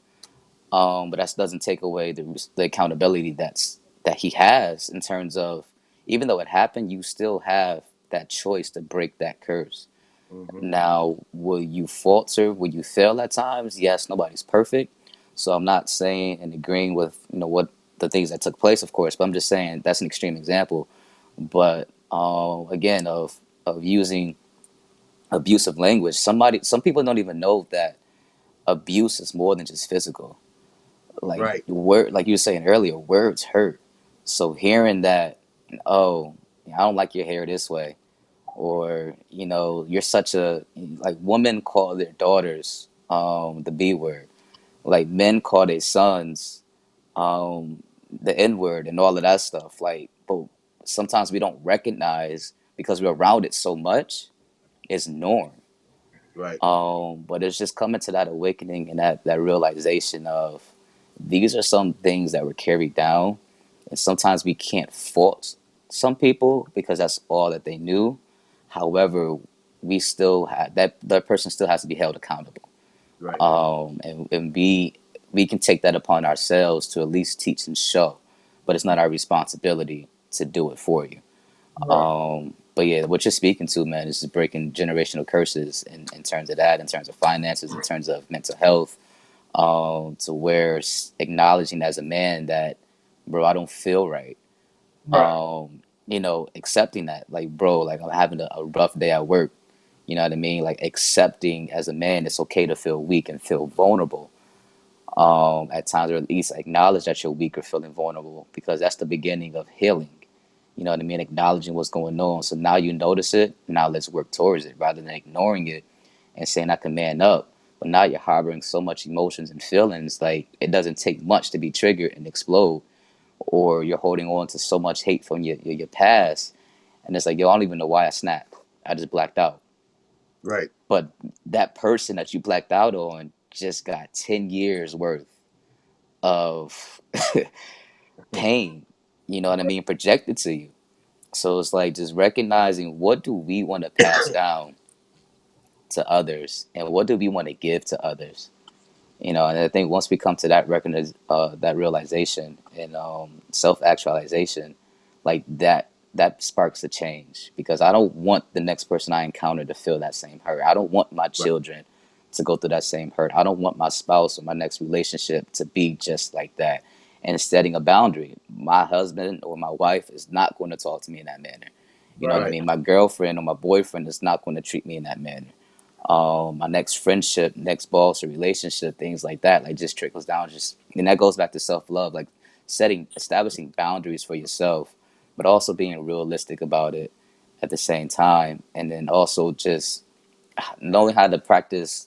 But that doesn't take away the accountability that he has in terms of, even though it happened, you still have that choice to break that curse. Mm-hmm. Now, will you falter? Will you fail at times? Yes, nobody's perfect. So I'm not saying and agreeing with what the things that took place, of course, but I'm just saying that's an extreme example. But again, of using abusive language, some people don't even know that abuse is more than just physical. Like Right. word, like you were saying earlier, words hurt. So hearing that, oh, I don't like your hair this way, or you're such a, like, women call their daughters the B word, like men call their sons the N word and all of that stuff. Like, but sometimes we don't recognize because we're around it so much. It's norm. Right. But it's just coming to that awakening and that realization of these are some things that were carried down, and sometimes we can't fault some people because that's all that they knew. However, we still have that person still has to be held accountable. Right. And we can take that upon ourselves to at least teach and show, but it's not our responsibility to do it for you. Right. But yeah, what you're speaking to, man, is just breaking generational curses in terms of that, in terms of finances, in terms of mental health, to where acknowledging as a man that, bro, I don't feel right. Right. Accepting that, like, bro, like, I'm having a rough day at work. You know what I mean? Like, accepting as a man, it's okay to feel weak and feel vulnerable. At times, or at least acknowledge that you're weak or feeling vulnerable, because that's the beginning of healing. You know what I mean? Acknowledging what's going on. So now you notice it. Now let's work towards it rather than ignoring it and saying I can man up. But now you're harboring so much emotions and feelings. Like, it doesn't take much to be triggered and explode, or you're holding on to so much hate from your past. And it's like, yo, I don't even know why I snapped. I just blacked out. Right. But that person that you blacked out on just got 10 years worth of pain, you know what I mean, projected to you. So it's like just recognizing, what do we want to pass down to others, and what do we want to give to others. And I think once we come to that realization and self-actualization, like that sparks a change, because I don't want the next person I encounter to feel that same hurt. I don't want my Right. children to go through that same hurt. I don't want my spouse or my next relationship to be just like that. And setting a boundary, my husband or my wife is not going to talk to me in that manner. You know what I Right. Right. mean? My girlfriend or my boyfriend is not going to treat me in that manner. My next friendship, next boss or relationship, things like that, like, just trickles down. Just, and that goes back to self-love, like establishing boundaries for yourself, but also being realistic about it at the same time. And then also just knowing how to practice,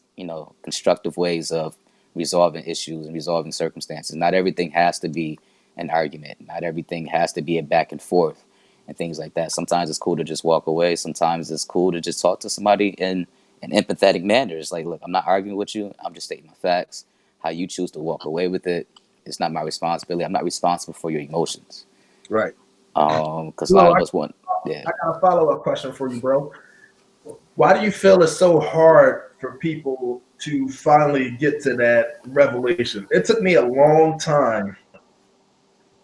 constructive ways of resolving issues and resolving circumstances. Not everything has to be an argument. Not everything has to be a back and forth and things like that. Sometimes it's cool to just walk away. Sometimes it's cool to just talk to somebody in an empathetic manner. It's like, look, I'm not arguing with you. I'm just stating my facts. How you choose to walk away with it, it's not my responsibility. I'm not responsible for your emotions. Right. Because a lot Well, of us want, yeah. I got a follow-up question for you, bro. Why do you feel it's so hard for people to finally get to that revelation? It took me a long time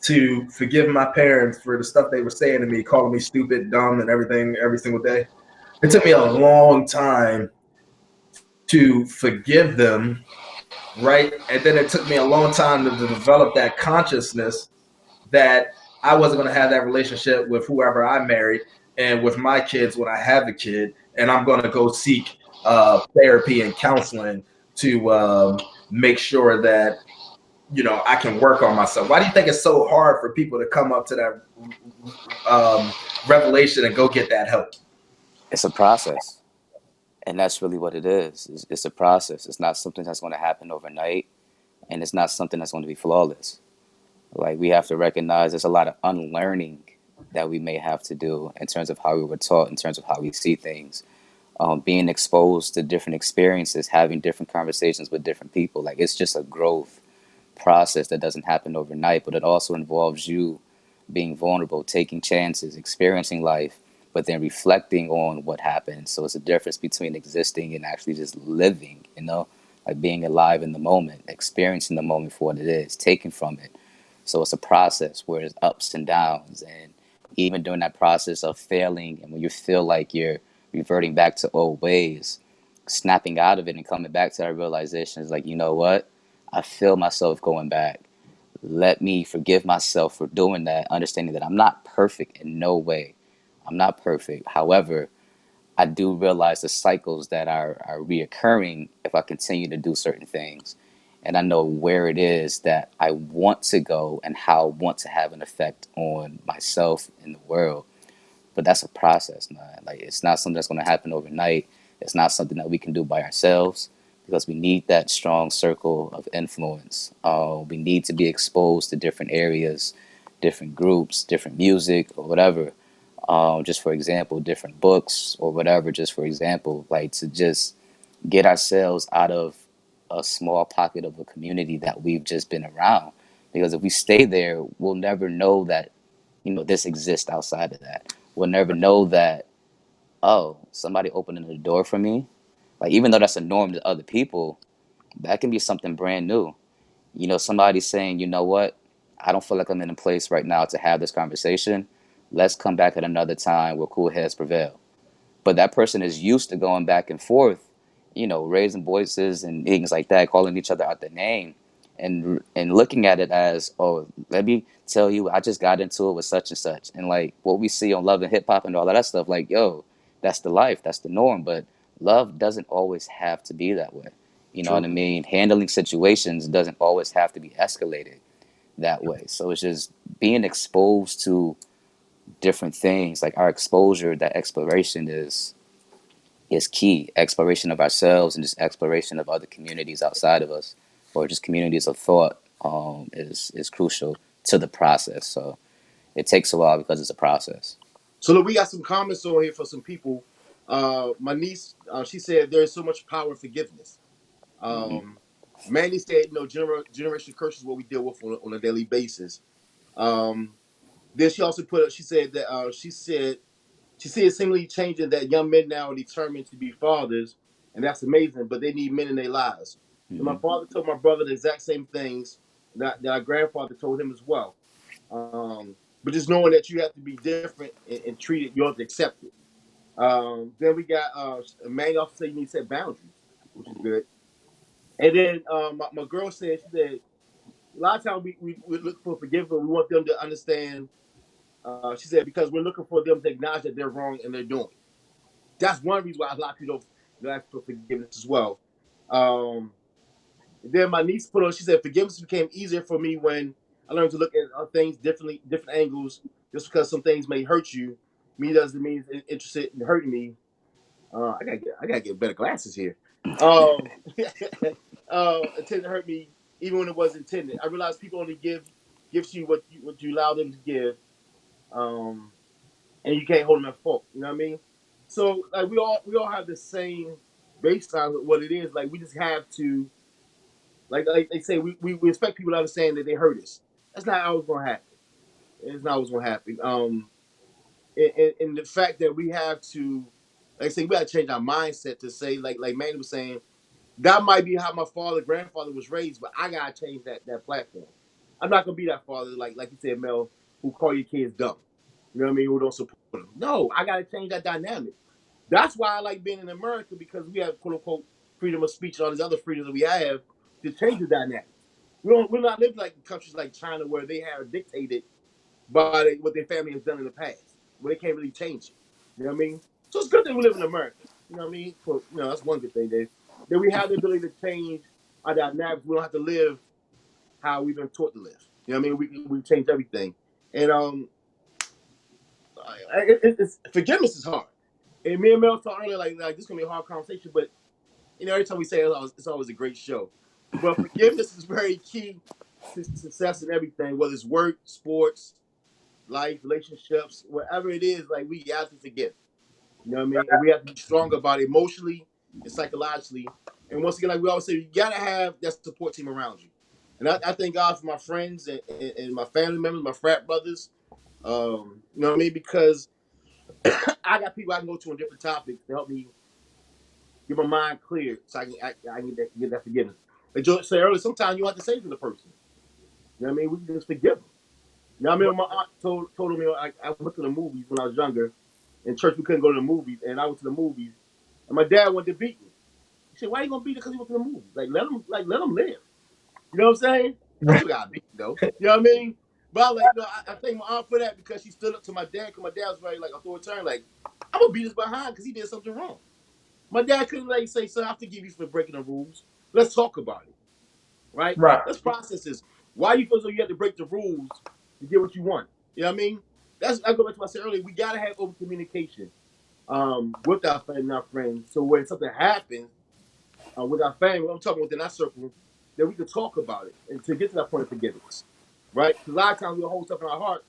to forgive my parents for the stuff they were saying to me, calling me stupid, dumb, and everything every single day. It took me a long time to forgive them, right? And then it took me a long time to develop that consciousness that I wasn't going to have that relationship with whoever I married and with my kids when I have a kid, and I'm going to go seek therapy and counseling to make sure that I can work on myself? Why do you think it's so hard for people to come up to that revelation and go get that help? It's a process, and that's really what it is. It's a process. It's not something that's going to happen overnight, and it's not something that's going to be flawless. Like, we have to recognize there's a lot of unlearning that we may have to do in terms of how we were taught, in terms of how we see things. Being exposed to different experiences, having different conversations with different people. Like, it's just a growth process that doesn't happen overnight, but it also involves you being vulnerable, taking chances, experiencing life, but then reflecting on what happened. So it's a difference between existing and actually just living, like being alive in the moment, experiencing the moment for what it is, taking from it. So it's a process where there's ups and downs. And even during that process of failing, and when you feel like you're reverting back to old ways, snapping out of it and coming back to that realization is like, you know what? I feel myself going back. Let me forgive myself for doing that, understanding that I'm not perfect in no way. I'm not perfect. However, I do realize the cycles that are reoccurring if I continue to do certain things. And I know where it is that I want to go and how I want to have an effect on myself and the world. But that's a process, man. Like, it's not something that's going to happen overnight. It's not something that we can do by ourselves, because we need that strong circle of influence. We need to be exposed to different areas, different groups, different music, or whatever. Just for example, different books or whatever. Just for example, like, to just get ourselves out of a small pocket of a community that we've just been around. Because if we stay there, we'll never know that, this exists outside of that. We'll never know that, oh, somebody opening the door for me. Like, even though that's a norm to other people, that can be something brand new. Somebody saying, you know what, I don't feel like I'm in a place right now to have this conversation. Let's come back at another time where cool heads prevail. But that person is used to going back and forth, raising voices and things like that, calling each other out their name, and looking at it as, oh, let me tell you, I just got into it with such and such, and like what we see on Love and Hip Hop and all of that stuff, like, yo, that's the life, that's the norm. But love doesn't always have to be that way. You know what I True. mean? Handling situations doesn't always have to be escalated that way. So it's just being exposed to different things. Like, our exposure, that exploration is key. Exploration of ourselves and just exploration of other communities outside of us, or just communities of thought, is crucial to the process. So it takes a while because it's a process. So look, we got some comments on here for some people. My niece, she said there is so much power in forgiveness. Hmm. Um, Mandy said, generation curses what we deal with on a daily basis. Um, then she also put, she said that she see it seemingly changing that young men now are determined to be fathers, and that's amazing. But they need men in their lives. And my Hmm. father told my brother the exact same things that our grandfather told him as well. But just knowing that you have to be different and treat it, you have to accept it. Then we got Manny also said you need to set boundaries, which is good. And then my girl said, she said, a lot of times we look for forgiveness. We want them to understand. She said, because we're looking for them to acknowledge that they're wrong and they're doing it. That's one reason why a lot of people don't ask for forgiveness as well. Um, then my niece put on, she said, forgiveness became easier for me when I learned to look at things differently, different angles. Just because some things may hurt you, me doesn't mean it's interested in hurting me. I gotta get better glasses here. Um, intended to hurt me even when it wasn't intended. I realized people only gives you what you allow them to give, um, and you can't hold them at fault. You know what I mean? So like we all have the same baseline with what it is. Like we just have to like they say we expect people to understand that they hurt us. That's not always gonna happen. It's not always gonna happen. And the fact that we have to, like I say, we got to change our mindset to say, like Manny was saying, that might be how my father, grandfather was raised, but I gotta change that platform. I'm not gonna be that father, like you said, Mel, who call your kids dumb. You know what I mean? Who don't support them. No, I gotta change that dynamic. That's why I like being in America because we have quote unquote freedom of speech and all these other freedoms that we have to change the dynamics. We're not living like countries like China where they have dictated by what their family has done in the past, where they can't really change it. You know what I mean? So it's good that we live in America. You know what I mean? That's one good thing, Dave. That we have the ability to change our dynamics. We don't have to live how we've been taught to live. You know what I mean? We changed everything, and forgiveness is hard. And me and Mel talked earlier, like this is gonna be a hard conversation, but every time we say it, it's always a great show. But forgiveness is very key to success in everything, whether it's work, sports, life, relationships, whatever it is. Like we have to forgive. You know what I mean? And we have to be strong about it emotionally and psychologically. And once again, like we always say, you gotta have that support team around you. And I thank God for my friends and my family members, my frat brothers. You know what I mean? Because I got people I can go to on different topics to help me get my mind clear so I can get that forgiveness. Like George said earlier, sometimes you have to say to the person, you know what I mean? We can just forgive them. You know what I mean? My aunt told me I went to the movies when I was younger. In church, we couldn't go to the movies, and I went to the movies, and my dad wanted to beat me. He said, "Why are you gonna beat it because he went to the movies? Let him live." You know what I'm saying? I still got beat though. You know what I mean? But I I thank my aunt for that because she stood up to my dad because my dad was very like authoritarian. Like, I'm gonna beat his behind because he did something wrong. My dad couldn't like say, "Son, I forgive you for breaking the rules. Let's talk about it, right? Right. Let's process this. Why you feel so you have to break the rules to get what you want? You know what I mean? I go back to what I said earlier. We gotta have open communication with our family and our friends. So when something happens with our family, I'm talking within our circle, that we can talk about it and to get to that point of forgiveness, right? Because a lot of times we hold stuff in our heart,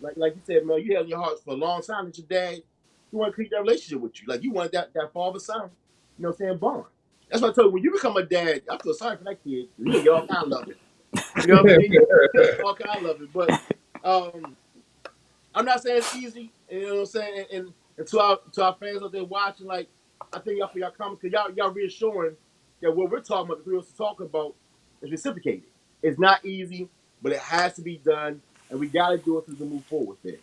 like you said, man, you had in your heart for a long time that your dad, you want to keep that relationship with you, like you want that father son, you know what I'm saying, bond. That's what I told you. When you become a dad, I feel sorry for that kid. He gonna get all kind of loving. You know what I mean? He'll get all kind of loving. But um, I'm not saying it's easy, you know what I'm saying? And to our fans out there watching, like I think y'all for y'all comments because y'all reassuring that what we're talking about, the three of us talking about, is reciprocated. It's not easy, but it has to be done, and we got to do it to move forward. There,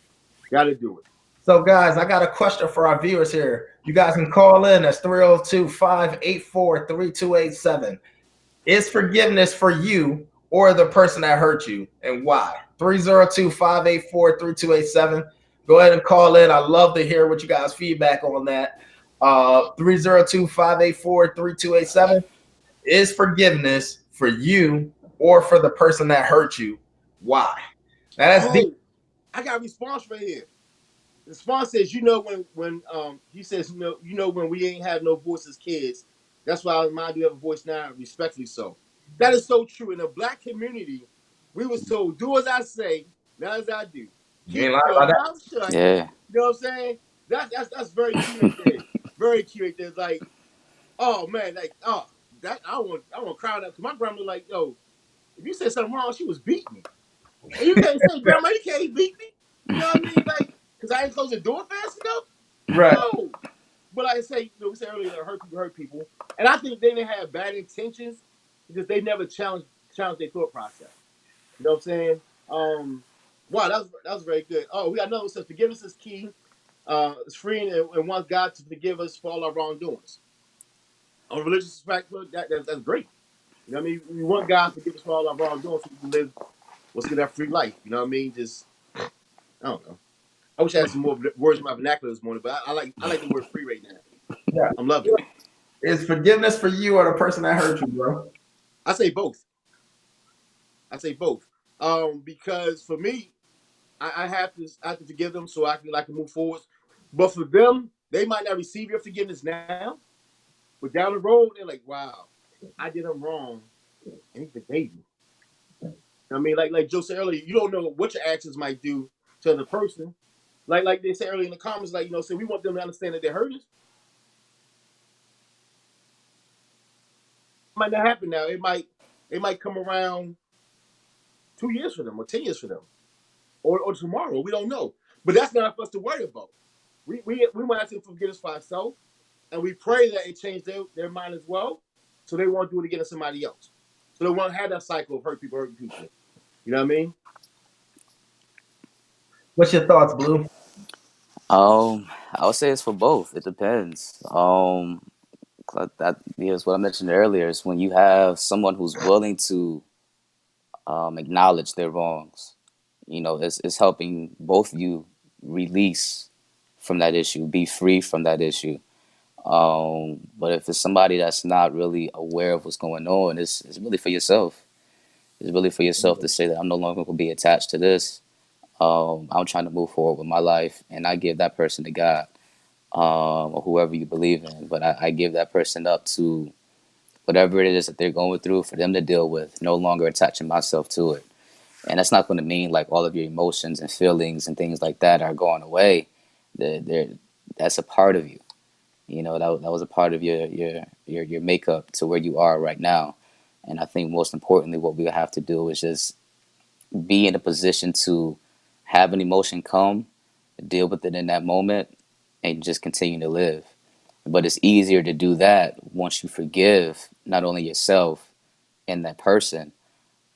got to do it. So, guys, I got a question for our viewers here. You guys can call in. That's 302-584-3287. Is forgiveness for you or the person that hurt you, and why? 302-584-3287. Go ahead and call in. I love to hear what you guys feedback on that. 302-584-3287. Is forgiveness for you or for the person that hurt you? Why? Now that's deep. Oh, I got a response right here. The response says, you know, when he says, you know when we ain't have no voice as kids. That's why I remind you have a voice now, respectfully so. That is so true. In the black community, we was told, do as I say, not as I do. You ain't Keep lying your about that. mouth shut. Yeah. You know what I'm saying? That's very key right there. Very key right there. It's like, oh man, like that I want to cry out because my grandma like, yo, if you said something wrong, she was beating me. And you can't say, Grandma, you can't beat me. You know what I mean? Like, because I ain't closed the door fast enough? Right. No. But like I say, we said earlier that hurt people. And I think they didn't have bad intentions because they never challenged their thought process. You know what I'm saying? Wow, that was very good. Oh, we got another one that says forgiveness is key. It's freeing and wants God to forgive us for all our wrongdoings. On a religious perspective, that's great. You know what I mean? We want God to forgive us for all our wrongdoings so we can live what's good that free life. You know what I mean? Just I don't know. I wish I had some more words in my vernacular this morning, but I like the word free right now. Yeah. I'm loving it. Is forgiveness for you or the person that hurt you, bro? I say both. I say both. Because for me, I have to forgive them so I can move forward. But for them, they might not receive your forgiveness now, but down the road, they're like, wow, I did him wrong and he forgave me. I mean, like Joe said earlier, you don't know what your actions might do to the person. Like they said earlier in the comments, like, so we want them to understand that they hurt us. It might not happen now. It might come around 2 years for them or 10 years for them. Or tomorrow. We don't know. But that's not for us to worry about. We want to forgive us for ourselves, and we pray that it change their mind as well, so they won't do it again to somebody else. So they won't have that cycle of hurting people. You know what I mean? What's your thoughts, Blue? I would say it's for both. It depends. 'Cause that is what I mentioned earlier. Is when you have someone who's willing to acknowledge their wrongs. It's helping both you release from that issue, be free from that issue. But if it's somebody that's not really aware of what's going on, it's really for yourself. It's really for yourself to say that I'm no longer going to be attached to this. I'm trying to move forward with my life, and I give that person to God, or whoever you believe in. But I give that person up to whatever it is that they're going through for them to deal with, no longer attaching myself to it. And that's not going to mean like all of your emotions and feelings and things like that are going away. They're, that's a part of you. You know, that was a part of your makeup to where you are right now. And I think most importantly, what we have to do is just be in a position to have an emotion come, deal with it in that moment, and just continue to live. But it's easier to do that once you forgive not only yourself and that person,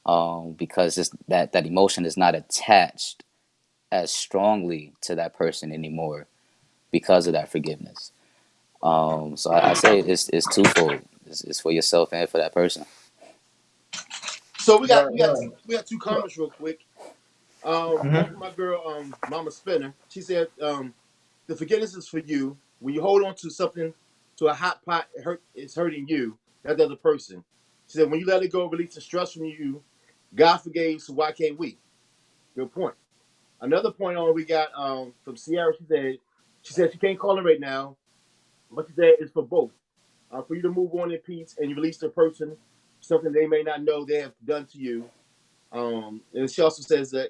because that emotion is not attached as strongly to that person anymore because of that forgiveness. So I say it's twofold. It's for yourself and for that person. So Right, right. we got two comments real quick. One Mhm. from my girl, Mama Spinner. She said, the forgiveness is for you. When you hold on to something, to a hot pot, it's hurting you, not the other person. She said, when you let it go, release the stress from you. God forgave, so why can't we? Good point. Another point on we got from Sierra. She said she can't call it right now, but she said it's for both. For you to move on in peace and you release the person something they may not know they have done to you. And she also says that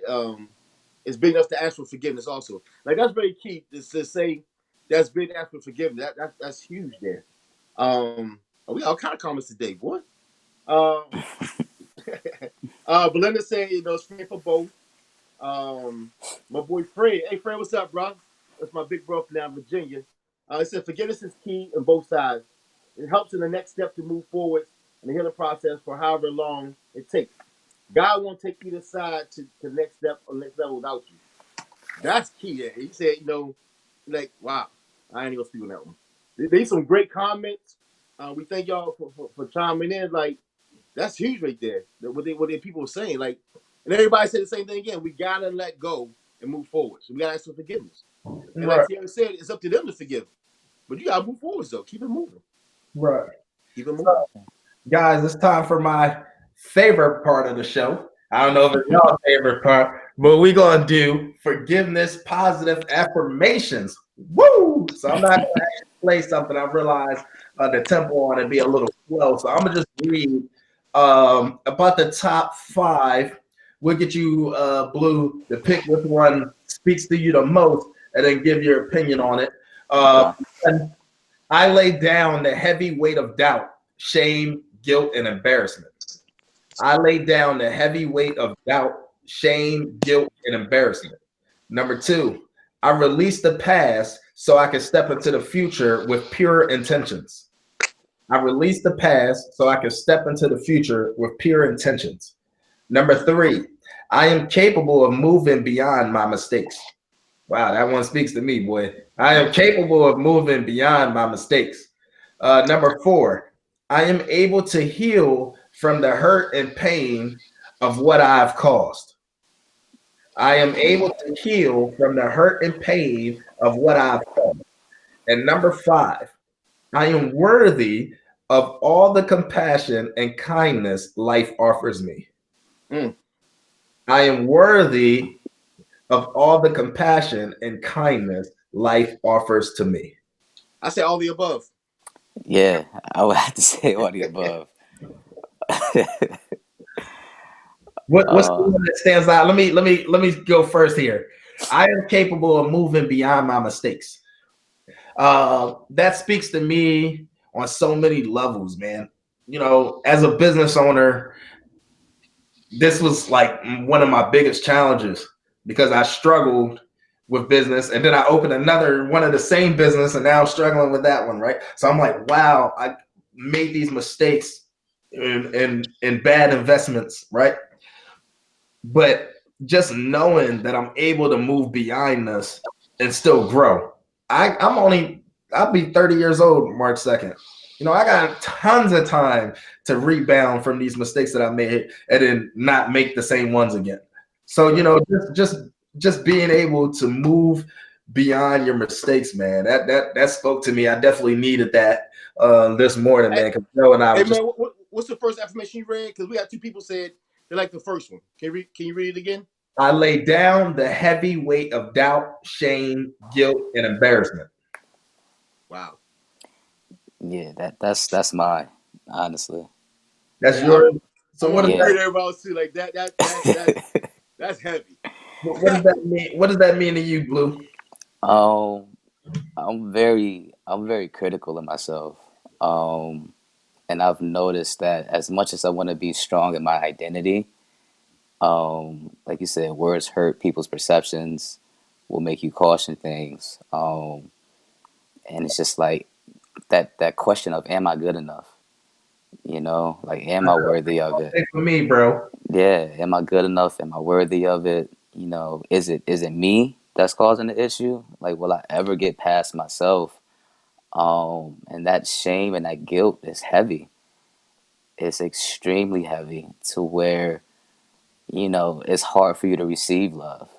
it's big enough to ask for forgiveness. Also, like that's very key to say that's big to ask for forgiveness. That's huge there. We all kind of comments today, boy. Uh, Belinda said, it's fair for both. My boy Fred. Hey, Fred, what's up, bro? That's my big bro from down Virginia. He said, forgiveness is key on both sides. It helps in the next step to move forward in the healing process for however long it takes. God won't take either side to the next step or next level without you. That's key there. He said, like, wow. I ain't even gonna speak on that one. There's some great comments. We thank y'all for chiming in. Like, that's huge right there. What they people were saying. Like, and everybody said the same thing again. We gotta let go and move forward. So we gotta ask for forgiveness. And like Right, Sierra said, it's up to them to forgive. But you gotta move forward though. Keep it moving. right. Keep it moving. So, guys, it's time for my favorite part of the show. I don't know if it's your favorite part, but we're gonna do forgiveness, positive affirmations. Woo! So I'm not gonna actually play something. I realize the tempo on it be a little slow, so I'm gonna just read about the top 5. We'll get you Blue to pick which one speaks to you the most, and then give your opinion on it. Uh, Okay. and I lay down the heavy weight of doubt, shame, guilt, and embarrassment. I lay down the heavy weight of doubt, shame, guilt, and embarrassment. Number 2, I release the past so I can step into the future with pure intentions. I release the past so I can step into the future with pure intentions. Number 3, I am capable of moving beyond my mistakes. Wow, that one speaks to me, boy. I am capable of moving beyond my mistakes. Number 4, I am able to heal from the hurt and pain of what I've caused. I am able to heal from the hurt and pain of what I've caused. And number 5, I am worthy of all the compassion and kindness life offers me. Mm. I am worthy of all the compassion and kindness life offers to me. I say all the above. Yeah, I would have to say all the above. What's the uh, one that stands out? Let me go first here. I am capable of moving beyond my mistakes. That speaks to me on so many levels, man. As a business owner, this was like one of my biggest challenges because I struggled with business, and then I opened another one of the same business, and now I'm struggling with that one, right? So I'm like, wow, I made these mistakes in bad investments, right? But just knowing that I'm able to move beyond this and still grow. I'll be 30 years old March 2nd. I got tons of time to rebound from these mistakes that I made and then not make the same ones again. So, just being able to move beyond your mistakes, man, that spoke to me. I definitely needed that this morning, Hey, man, because Joe and I hey was just man, what's the first affirmation you read? Because we got two people said They like the first one. Can you read it again? I lay down the heavy weight of doubt, shame, guilt, and embarrassment. Wow. Yeah, that's mine, honestly. That's Yeah, yours. I So what want does to Yeah. that read everybody else too. Like that's heavy. what does that mean? What does that mean to you, Blue? um, I'm very critical of myself. Um, and I've noticed that as much as I want to be strong in my identity, like you said, words hurt people's perceptions, will make you caution things. And it's just like that question of am I good enough? Like am I worthy of it? Hey, for me, bro. Yeah, am I good enough? Am I worthy of it? Is it me that's causing the issue? Like, will I ever get past myself? And that shame and that guilt is heavy. It's extremely heavy to where, it's hard for you to receive love.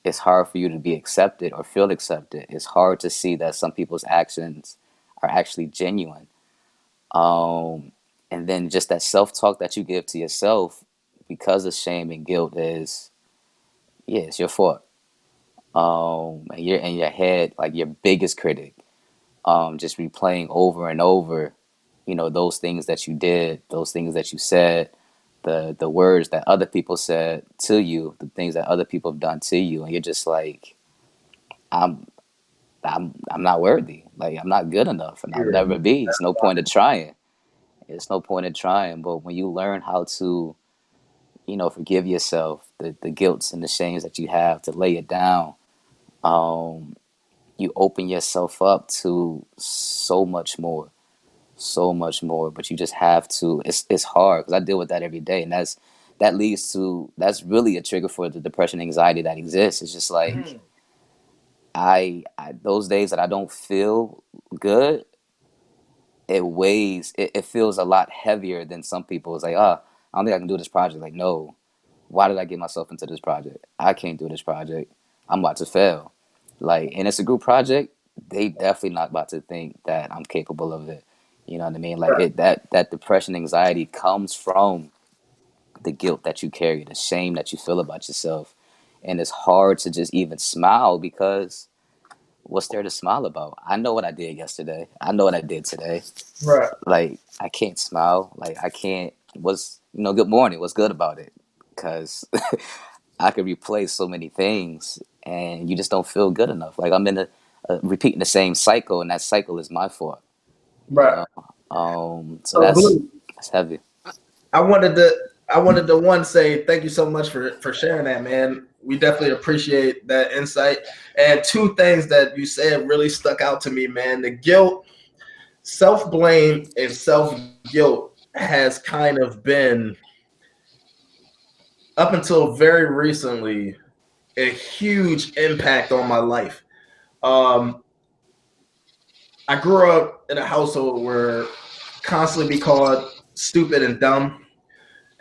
It's hard for you to be accepted or feel accepted. It's hard to see that some people's actions are actually genuine. Um, and then just that self talk that you give to yourself because of shame and guilt is, yeah, it's your fault. And you're in your head like your biggest critic, just replaying over and over, those things that you did, those things that you said, the words that other people said to you, the things that other people have done to you, and you're just like, I'm I'm not worthy. Like I'm not good enough, and I'll never be. It's no point in trying. It's no point in trying. But when you learn how to, forgive yourself, the guilts and the shames that you have, to lay it down, um, you open yourself up to so much more. But you just have to. It's hard because I deal with that every day, and that's really a trigger for the depression, anxiety that exists. It's just like Mm. I those days that I don't feel good, it weighs. It feels a lot heavier than some people. It's like, I don't think I can do this project. Like, no, why did I get myself into this project? I can't do this project. I'm about to fail. Like, and it's a group project. They definitely not about to think that I'm capable of it. You know what I mean? Like that depression, anxiety comes from the guilt that you carry, the shame that you feel about yourself, and it's hard to just even smile because what's there to smile about? I know what I did yesterday. I know what I did today. Right. Like I can't smile. Like I can't. Good morning. What's good about it? Because I could replay so many things, and you just don't feel good enough. Like I'm in repeating the same cycle, and that cycle is my fault. You Right. know. So So that's Blue, that's heavy. I wanted to I wanted to one say thank you so much for sharing that, man. We definitely appreciate that insight. And two things that you said really stuck out to me, man. The guilt, self-blame, and self-guilt has kind of been up until very recently a huge impact on my life. Um, I grew up in a household where constantly be called stupid and dumb.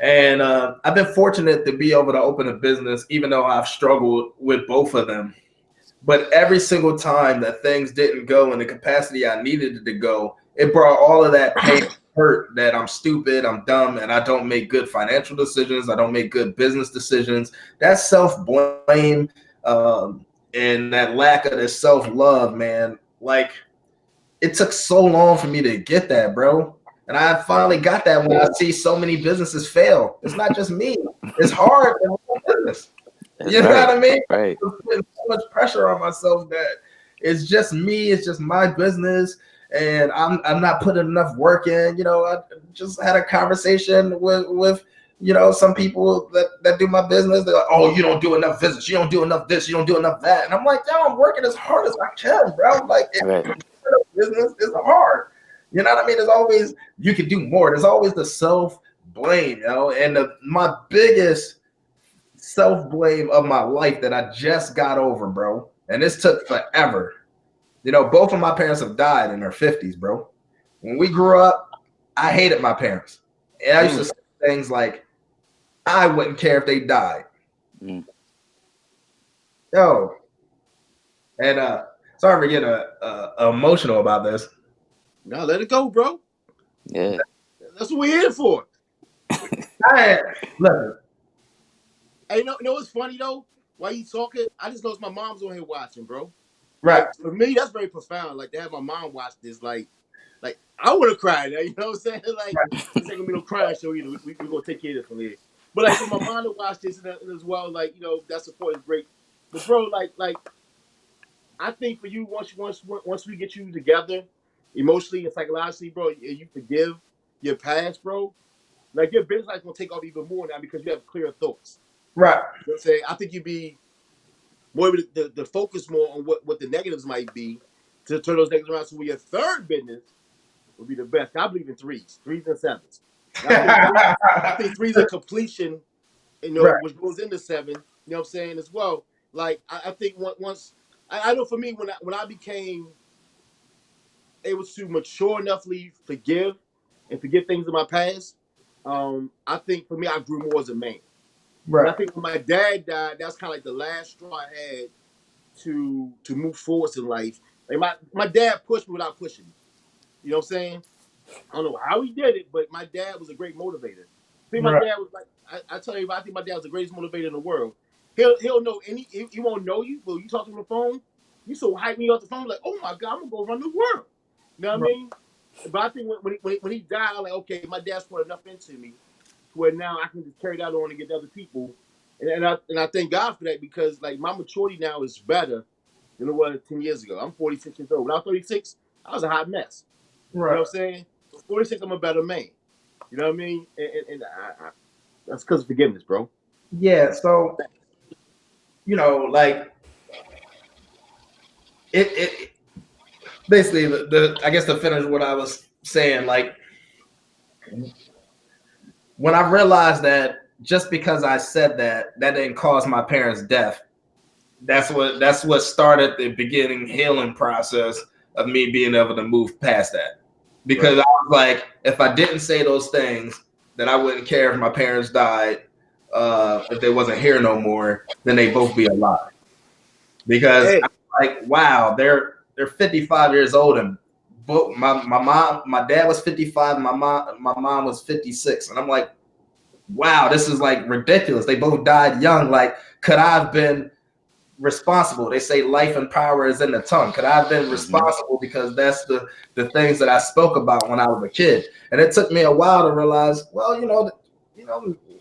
And I've been fortunate to be able to open a business, even though I've struggled with both of them. But every single time that things didn't go in the capacity I needed it to go, it brought all of that pain, hurt that I'm stupid, I'm dumb, and I don't make good financial decisions. I don't make good business decisions. That self blame and that lack of this self love, man. Like it took so long for me to get that, bro. And I finally got that when I see so many businesses fail. It's not just me. It's hard in business. That's You know what right. I mean? Right. I'm putting so much pressure on myself that it's just me. It's just my business, and I'm not putting enough work in. I just had a conversation with some people that do my business. They're like, "Oh, you don't do enough visits. You don't do enough this. You don't do enough that." And I'm like, "Yo, I'm working as hard as I can, bro. Like, Right. business is hard. You know what I mean? There's always you can do more. There's always the self blame, And my biggest self blame of my life that I just got over, bro. And this took forever. Both of my parents have died in their 50s, bro. When we grew up, I hated my parents. And I used to Mm. say things like, I wouldn't care if they died. Mm. Yo. And sorry for getting emotional about this. Now let it go, bro. Yeah. That's what we're here for. I Listen, Hey, you know what's funny though? While you talking, I just noticed my mom's on here watching, bro. right. Like for me, that's very profound. Like to have my mom watch this, like I would have cried. You know what I'm saying? Like this ain't gonna be no crying show either. We gonna take care of this from here. But like for my mom to watch this and as well, like that support is great. But bro, like I think for you, once we get you together, emotionally and psychologically, bro, and you forgive your past, bro. Like your business life gonna take off even more now because you have clear thoughts. Right. You know what I'm saying? I think you'd be more able to focus more on what the negatives might be to turn those negatives around. So your third business would be the best. I believe in threes and sevens. And I think threes are completion, Right. which goes into seven. You know what I'm saying as well. Like I think once I know for me when I became able to mature enoughly forgive things in my past, I think for me I grew more as a man. And I Right. think when my dad died, that's kind of like the last straw I had to move forwards in life. Like my dad pushed me without pushing me. You know what I'm saying? I don't know how he did it, but my dad was a great motivator. I think my Right. dad was like I tell you, I think my dad was the greatest motivator in the world. He'll know he won't know you, but you talk to him on the phone, you so hype me off the phone like, oh my god, I'm gonna go run the world. You know what I Right. mean? But I think when he died, I'm like, okay, my dad's put enough into me to where now I can just carry that on and get to other people. And I thank God for that because like my maturity now is better than it was 10 years ago. I'm 46 years old. When I was 36, I was a hot mess. You know Right. what I'm saying? So 46, I'm a better man. You know what I mean? And that's because of forgiveness, bro. Yeah. So like it basically the I guess to finish what I was saying, like when I realized that just because I said that didn't cause my parents' death, that's what started the beginning healing process of me being able to move past that. Right. Because I was like, if I didn't say those things, then I wouldn't care if my parents died, if they wasn't here no more, then they both be alive. Because Hey, I'm like, wow, they're 55 years old and both my dad was 55, my mom was 56. And I'm like, wow, this is like ridiculous. They both died young. Like, could I have been responsible? They say life and power is in the tongue. Could I have been mm-hmm. responsible because that's the things that I spoke about when I was a kid? And it took me a while to realize, well,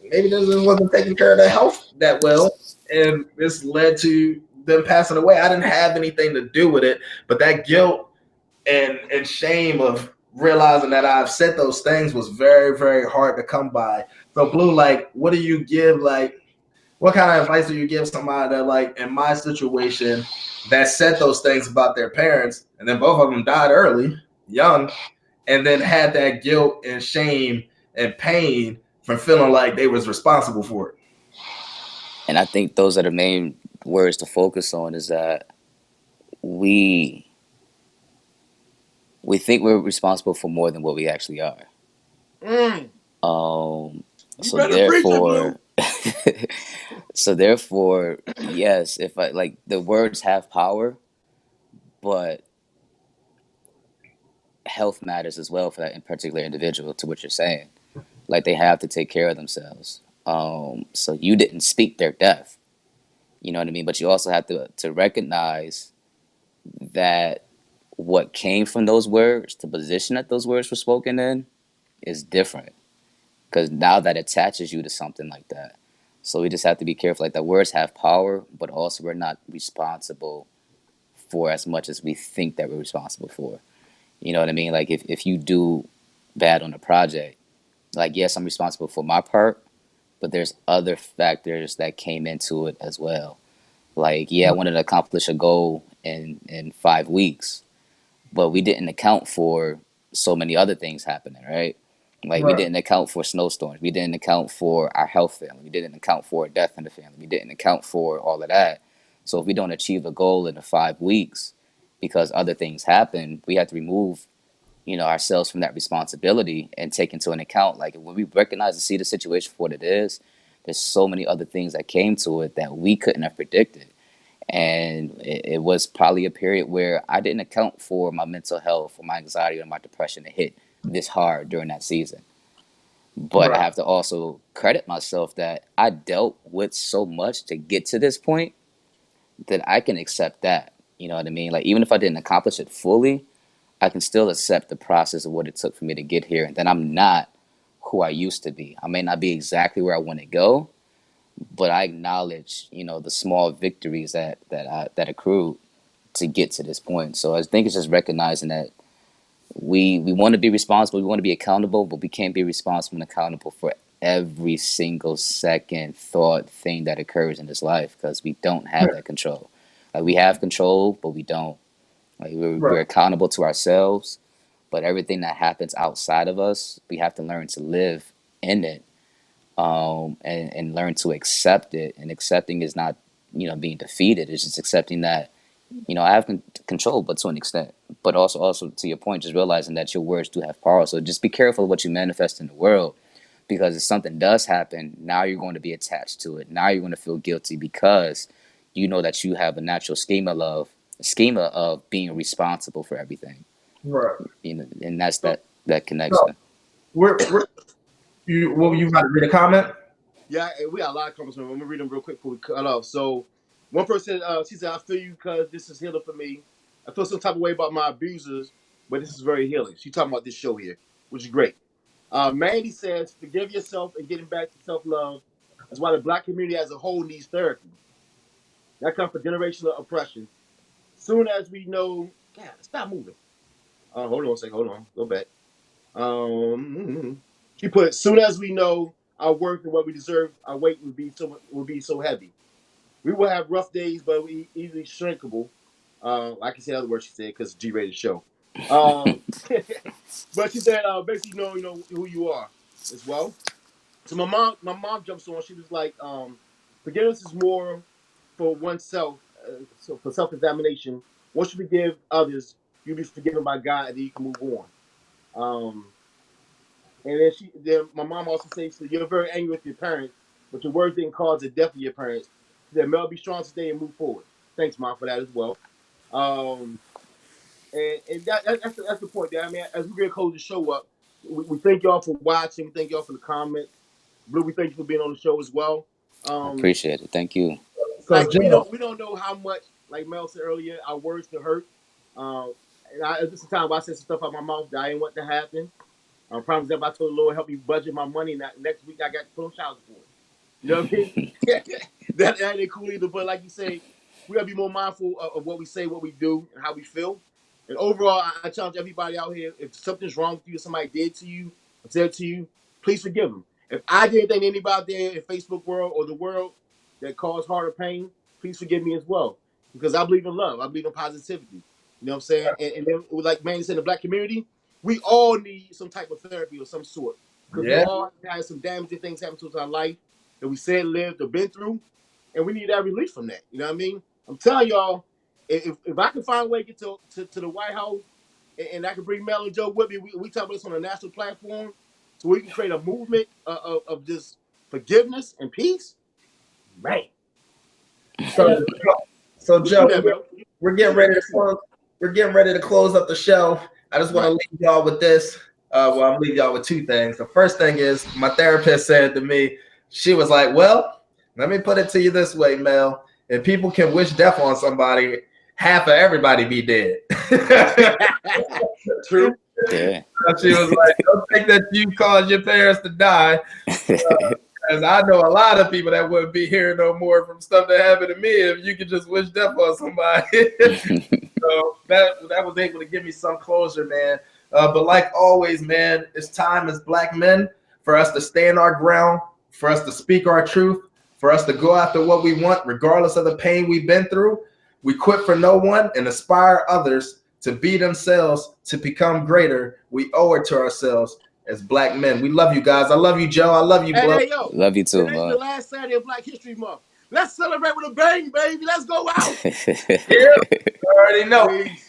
maybe this wasn't taking care of their health that well, and this led to them passing away. I didn't have anything to do with it, but that guilt and shame of realizing that I've said those things was very, very hard to come by. So, Blue, like, what do you give? Like, what kind of advice do you give somebody that, like, in my situation, that said those things about their parents, and then both of them died early, young, and then had that guilt and shame and pain from feeling like they was responsible for it? And I think those are the main words to focus on is that we we think we're responsible for more than what we actually are. Mm, Um, you so better preach it, therefore, Blue. yes, if I like the words have power, but health matters as well for that in particular individual to what you're saying. Like they have to take care of themselves. So you didn't speak their death, you know what I mean? But you also have to recognize that what came from those words, the position that those words were spoken in, is different because now that attaches you to something like that. So we just have to be careful. Like the words have power, but also we're not responsible for as much as we think that we're responsible for. You know what I mean? Like if you do bad on a project, like yes, I'm responsible for my part, but there's other factors that came into it as well. Like yeah, I wanted to accomplish a goal in 5 weeks, but we didn't account for so many other things happening, right? Like we Right, didn't account for snowstorms. We didn't account for our health failing. We didn't account for a death in the family. We didn't account for all of that. So if we don't achieve a goal in the 5 weeks because other things happen, we have to remove, ourselves from that responsibility and take into an account like when we recognize and see the situation for what it is, there's so many other things that came to it that we couldn't have predicted. And it was probably a period where I didn't account for my mental health or my anxiety or my depression to hit this hard during that season. But I have to also credit myself that I dealt with so much to get to this point that I can accept that. You know what I mean? Like, even if I didn't accomplish it fully, I can still accept the process of what it took for me to get here. And then I'm not who I used to be. I may not be exactly where I want to go, but I acknowledge, the small victories that accrued to get to this point. So I think it's just recognizing that we want to be responsible, we want to be accountable, but we can't be responsible and accountable for every single second, thought, thing that occurs in this life because we don't have that control. Like, we have control, but we don't. Like, we're accountable to ourselves, but everything that happens outside of us, we have to learn to live in it, and learn to accept it. And accepting is not, being defeated. It's just accepting that, I have control, but to an extent. But also to your point, just realizing that your words do have power. So just be careful of what you manifest in the world, because if something does happen, now you're going to be attached to it. Now you're going to feel guilty because you know that you have a natural schema of being responsible for everything. Right. And that's that So connection. you about to read a comment? Yeah, we got a lot of comments. I'm gonna read them real quick before we cut off. So, one person, she said, "I feel you because this is healing for me. I feel some type of way about my abusers, but this is very healing." She's talking about this show here, which is great. Mandy says, "Forgive yourself and getting back to self love is why the Black community as a whole needs therapy. That comes from generational oppression. Soon as we know, God, stop moving. Hold on a second. Hold on. Go back. She put, soon as we know our worth and what we deserve, our weight will be so heavy. We will have rough days, but we easily shrinkable. I can say other words she said because G-rated show. Um, but she said basically you know who you are as well. So my mom jumps on. She was like, forgiveness is more for oneself. So for self-examination, once you forgive others, you'll be forgiven by God, and then you can move on. Um, and then my mom also says, "You're very angry with your parents, but your words didn't cause the death of your parents." She said, "Mel, be strong today and move forward." Thanks, mom, for that as well. Um, and that's the point there. I mean, as we get close to show up, we thank y'all for watching. We thank y'all for the comments. Blue, we thank you for being on the show as well. I Um, appreciate it. Thank you. So like we Joe, don't know how much, like Mel said earlier, our words can hurt. And this is the time where I said some stuff out my mouth that I didn't want to happen. I promise that I told the Lord help me budget my money, and that next week I got to put on child support. You know what I mean? that ain't cool either. But like you say, we gotta be more mindful of what we say, what we do, and how we feel. And overall, I challenge everybody out here: if something's wrong with you, somebody did to you, or said to you, please forgive them. If I did anything to anybody out there in Facebook world or the world that caused harm or pain, please forgive me as well. Because I believe in love. I believe in positivity. You know what I'm saying? And then, like Manny said, in the Black community, we all need some type of therapy of some sort. Because we yeah, all had some damaging things happen to us in our life that we said, lived, or been through, and we need that relief from that. You know what I mean? I'm telling y'all, if I can find a way to get to the White House, and I can bring Mel and Joe with me, we talk about this on a national platform, so we can create a movement of just forgiveness and peace. Man, so hey, so what you Joe, got, Mel? we're What getting you got ready to next week? close. We're getting ready to close up the show. I just want to Right. leave y'all with this. Well, I'm leave y'all with two things. The first thing is my therapist said to me, she was like, "Well, let me put it to you this way, Mel. If people can wish death on somebody, half of everybody be dead." True. Yeah. She was like, "Don't think that you caused your parents to die." Because I know a lot of people that wouldn't be here no more from stuff that happened to me if you could just wish death on somebody. So that was able to give me some closure, man. But like always, man, it's time as Black men for us to stand our ground, for us to speak our truth, for us to go after what we want, regardless of the pain we've been through. We quit for no one and inspire others to be themselves, to become greater. We owe it to ourselves as Black men. We love you guys. I love you, Joe. I love you, Hey, Blow. hey, yo. Love you too, Today's the man. last Saturday of Black History Month. Let's celebrate with a bang, baby. Let's go out. Yeah, you already know. Peace.